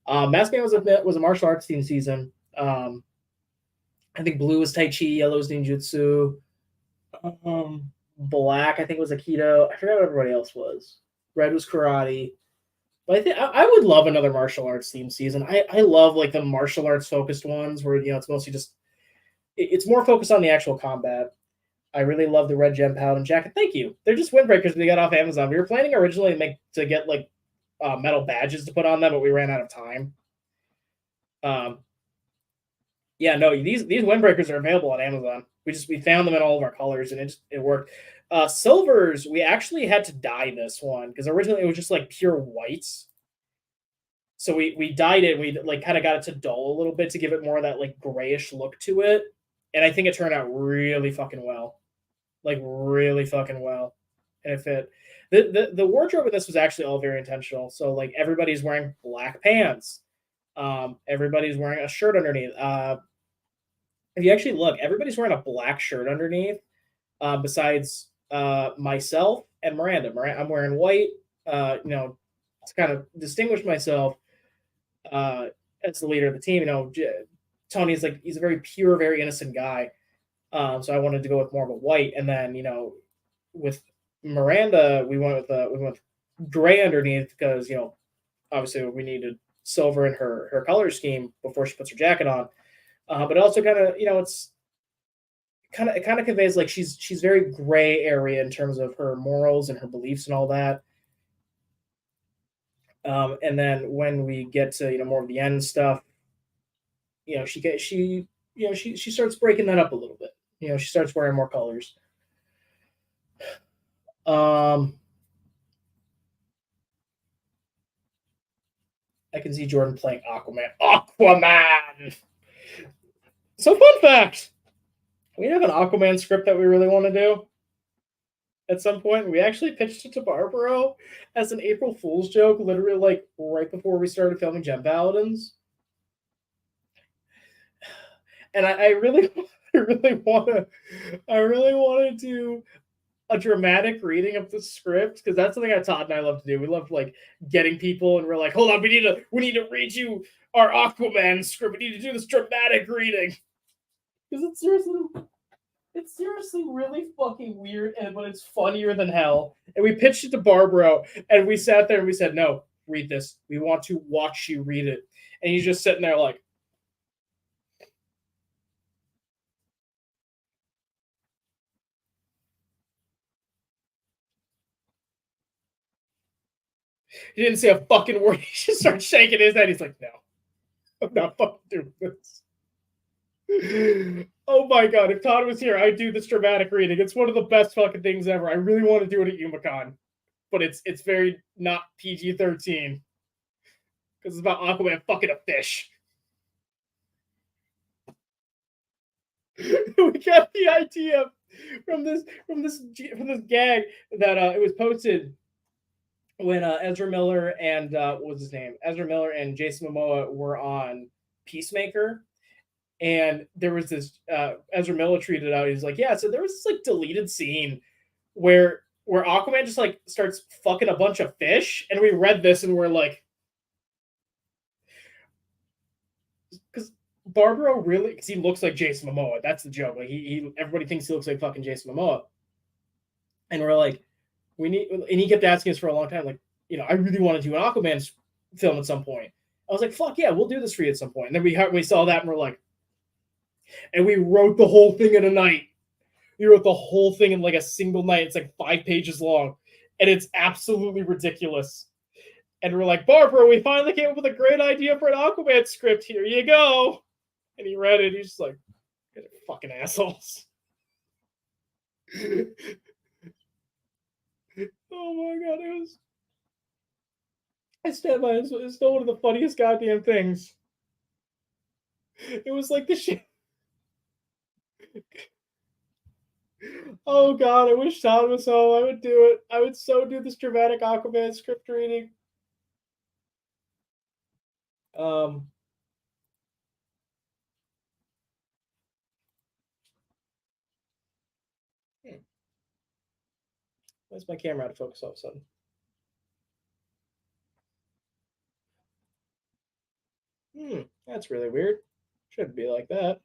Masked Man was a martial arts theme season. I think blue was Tai Chi, yellow was Ninjutsu. Black, I think, was Aikido. I forgot what everybody else was. Red was karate. But I think I would love another martial arts theme season. I love like the martial arts focused ones where it's mostly just it's more focused on the actual combat. I really love the red gem paladin jacket. Thank you. They're just windbreakers we got off Amazon. We were planning originally to get like metal badges to put on them, but we ran out of time. Yeah, no, these windbreakers are available on Amazon. We found them in all of our colors, and it worked. Silvers, we actually had to dye this one because originally it was just like pure whites. So we dyed it. We like kind of got it to dull a little bit to give it more of that like grayish look to it, and I think it turned out really fucking well, like really fucking well, and it fit. The wardrobe of this was actually all very intentional. So like everybody's wearing black pants. Everybody's wearing a shirt underneath. If you actually look, everybody's wearing a black shirt underneath. Besides myself and Miranda. I'm wearing white. To kind of distinguish myself as the leader of the team. Tony's like he's a very pure, very innocent guy. So I wanted to go with more of a white, and then with Miranda, we went with gray underneath because obviously we needed silver in her color scheme before she puts her jacket on. But also kind of it kind of conveys like she's very gray area in terms of her morals and her beliefs and all that. And then when we get to more of the end stuff, she starts breaking that up a little bit. She starts wearing more colors. I can see Jordan playing Aquaman. Aquaman. So fun fact: we have an Aquaman script that we really want to do. At some point, we actually pitched it to Barbaro as an April Fool's joke, literally like right before we started filming Gem Paladins. And I really, I really want to do a dramatic reading of the script because that's something that Todd and I love to do. We love like getting people and we're like, hold on, we need to read you our Aquaman script. We need to do this dramatic reading because it's seriously really fucking weird, but it's funnier than hell. And we pitched it to Barbaro, and we sat there and we said, "No, read this. We want to watch you read it." And he's just sitting there like. He didn't say a fucking word. He just started shaking his head. He's like, "No, I'm not fucking doing this." Oh my god, if Todd was here, I'd do this dramatic reading. It's one of the best fucking things ever. I really want to do it at Umicon, but it's very not PG-13 because it's about Aquaman fucking a fish. We got the idea from this gag that it was posted when Ezra Miller and what was his name? Ezra Miller and Jason Momoa were on Peacemaker. And there was this Ezra Miller tweeted out. He's like, "Yeah, so there was this like deleted scene where where Aquaman just like starts fucking a bunch of fish, and we read this and we're like, because Barbaro really, because he looks like Jason Momoa. That's the joke. Like he everybody thinks he looks like fucking Jason Momoa, and we're like, we need. And he kept asking us for a long time, like, I really want to do an Aquaman film at some point. I was like, fuck yeah, we'll do this for you at some point. And then we saw that and we're like, and we wrote the whole thing in a night. We wrote the whole thing in like a single night. It's like 5 pages long, and it's absolutely ridiculous. And we're like, Barbara, we finally came up with a great idea for an Aquaman script. Here you go. And he read it. He's just like, fucking assholes. Oh my god, it was. I stand by it. It's still one of the funniest goddamn things. It was like the shit. Oh god, I wish Todd was home. I would do it. I would so do this dramatic Aquaman script reading. Um. Where's my camera out of focus all of a sudden? That's really weird. Shouldn't be like that.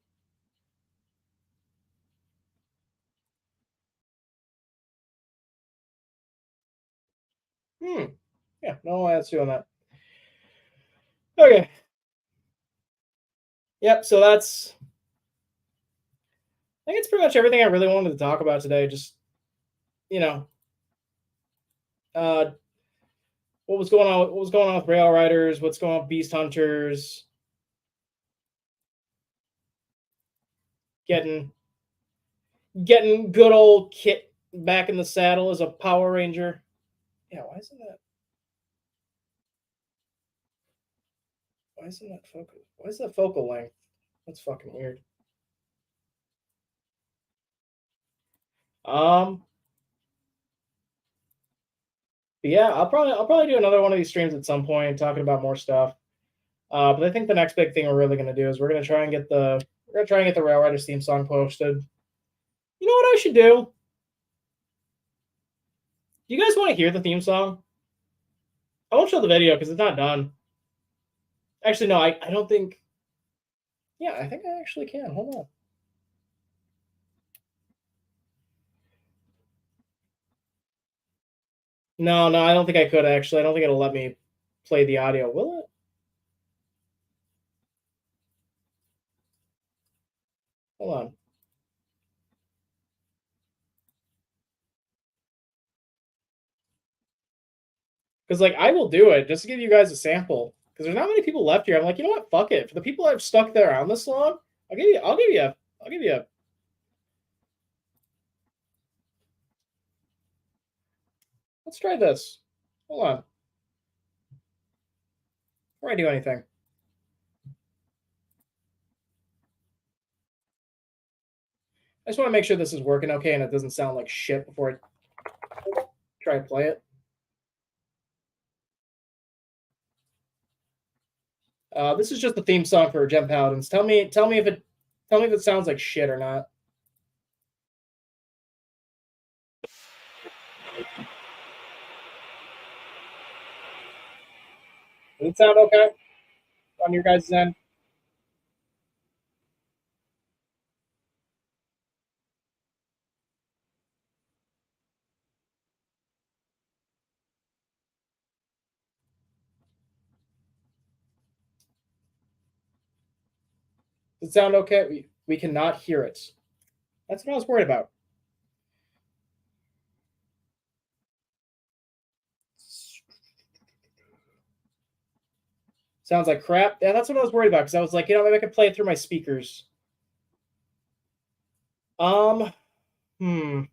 Yeah, no that's doing that. Okay. Yep, so that's I think it's pretty much everything I really wanted to talk about today. Just, you know, uh what was going on with Rail Riders, what's going on with Beast Hunters, getting good old Kit back in the saddle as a Power Ranger. Yeah, why isn't that focal? Why is that focal length? That's fucking weird. Um but yeah, I'll probably do another one of these streams at some point talking about more stuff. But I think the next big thing we're really gonna do is we're gonna try and get the Rail Riders theme song posted. You know what I should do? Do you guys want to hear the theme song? I won't show the video because it's not done. Actually, no, I don't think. Yeah, I think I actually can. Hold on. No, I don't think I could actually. I don't think it'll let me play the audio. Will it? Hold on. Because like I will do it just to give you guys a sample. Because there's not many people left here. I'm like, you know what? Fuck it. For the people that have stuck there around this long, I'll give you a. Let's try this. Hold on. Before I do anything. I just want to make sure this is working okay and it doesn't sound like shit before I try and play it. This is just the theme song for Gem Paladins. Tell me if it sounds like shit or not. Does it sound okay on your guys' end? Does it sound okay? We cannot hear it. That's what I was worried about. Sounds like crap. Yeah, that's what I was worried about because I was like, maybe I could play it through my speakers. Um, I'm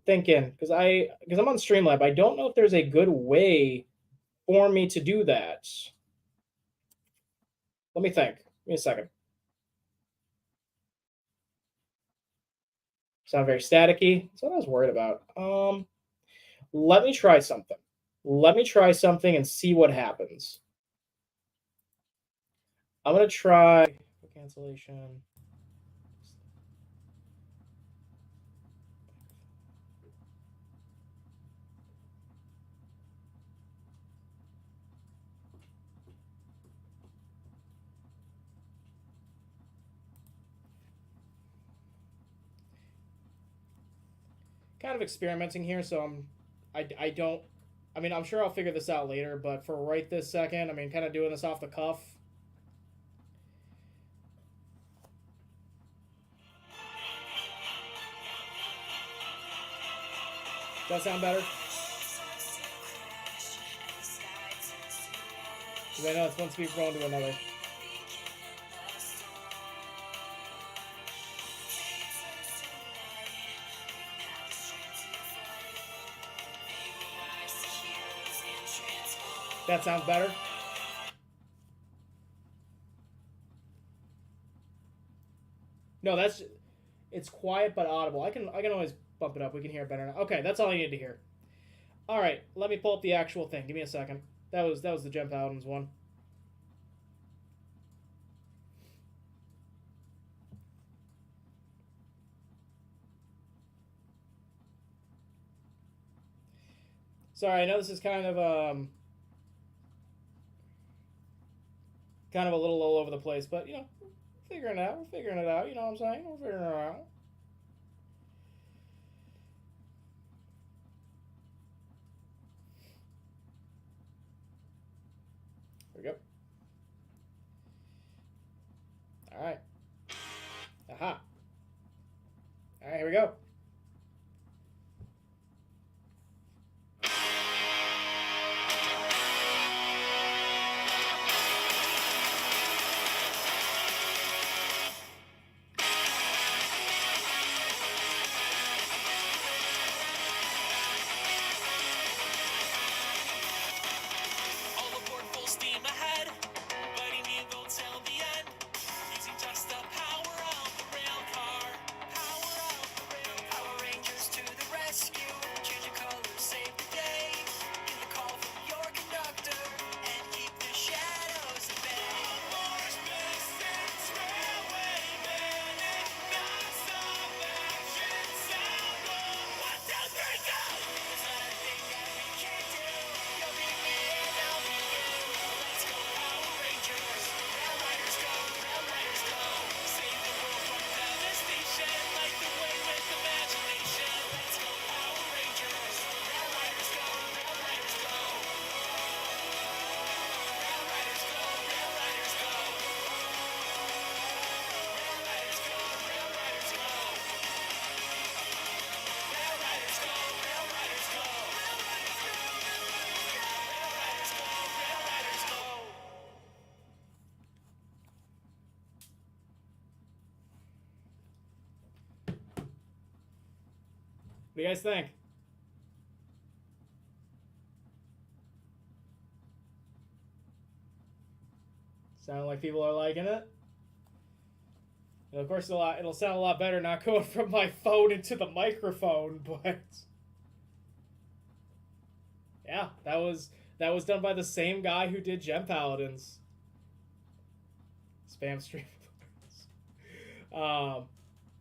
thinking because I'm on Streamlab. I don't know if there's a good way for me to do that. Let me think. Give me a second. Sound very staticky. That's what I was worried about. Let me try something. Let me try something and see what happens. I'm gonna try cancellation. kind of experimenting here, so I don't. I mean, I'm sure I'll figure this out later, but for right this second, I mean, kind of doing this off the cuff. Does that sound better? Because I know it's one speed going to another. That sounds better. No, that's it's quiet but audible. I can always bump it up. We can hear it better now. Okay, that's all I need to hear. All right, let me pull up the actual thing. Give me a second. That was the Gem Paladins one. Sorry, I know this is kind of a little all over the place, but you know, we're figuring it out. We're figuring it out. You know what I'm saying? We're figuring it out. There we go. All right. Aha. All right, here we go. What do you guys think? Sound like people are liking it? And of course, it'll sound a lot better not going from my phone into the microphone, but yeah, that was done by the same guy who did Gem Paladins. Spam stream.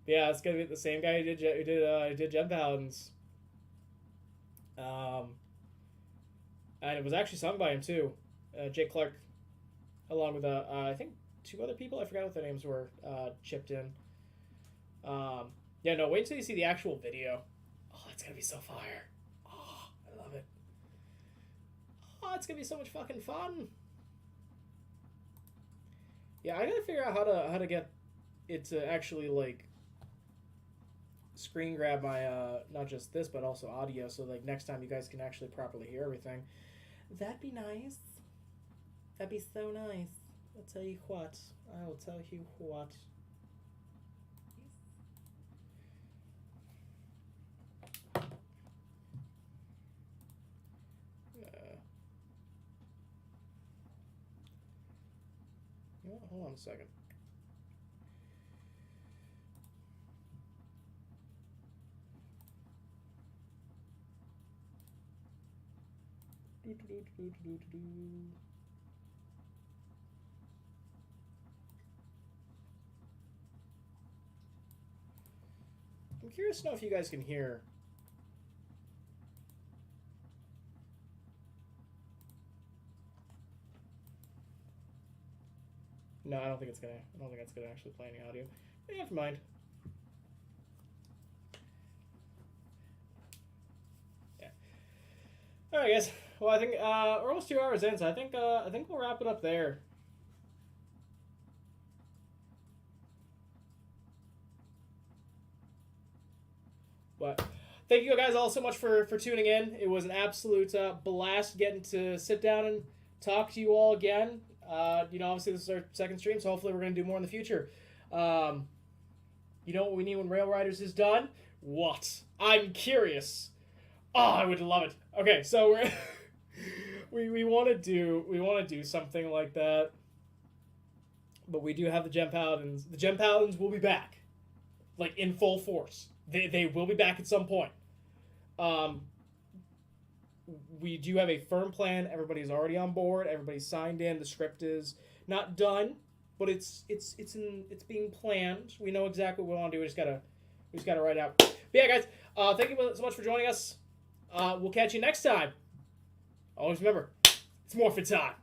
Yeah, it's gonna be the same guy who did Gem Paladins. And it was actually sung by him too, Jake Clark, along with I think 2 other people. I forgot what their names were. Chipped in. Yeah, no, wait until you see the actual video. Oh, it's gonna be so fire. Oh, I love it. Oh, it's gonna be so much fucking fun. Yeah, I gotta figure out how to get it to actually like screen grab my not just this but also audio, so like next time you guys can actually properly hear everything. That'd be nice. That'd be so nice. I'll tell you what. I will tell you what. Hold on a second. I'm curious to know if you guys can hear. No, I don't think it's gonna actually play any audio. Never mind. right, guys. Well, I think we're almost 2 hours in, so I think we'll wrap it up there. But thank you guys all so much for tuning in. It was an absolute blast getting to sit down and talk to you all again. Obviously this is our second stream, so hopefully we're going to do more in the future. You know what we need when Rail Riders is done? What? I'm curious. Oh, I would love it. Okay, so we want to do something like that, but we do have the Gem Paladins. The Gem Paladins will be back, like in full force. They will be back at some point. We do have a firm plan. Everybody's already on board. Everybody's signed in. The script is not done, but it's being planned. We know exactly what we want to do. We just gotta write it out. But yeah, guys, thank you so much for joining us. We'll catch you next time. Always remember, it's morphin' time.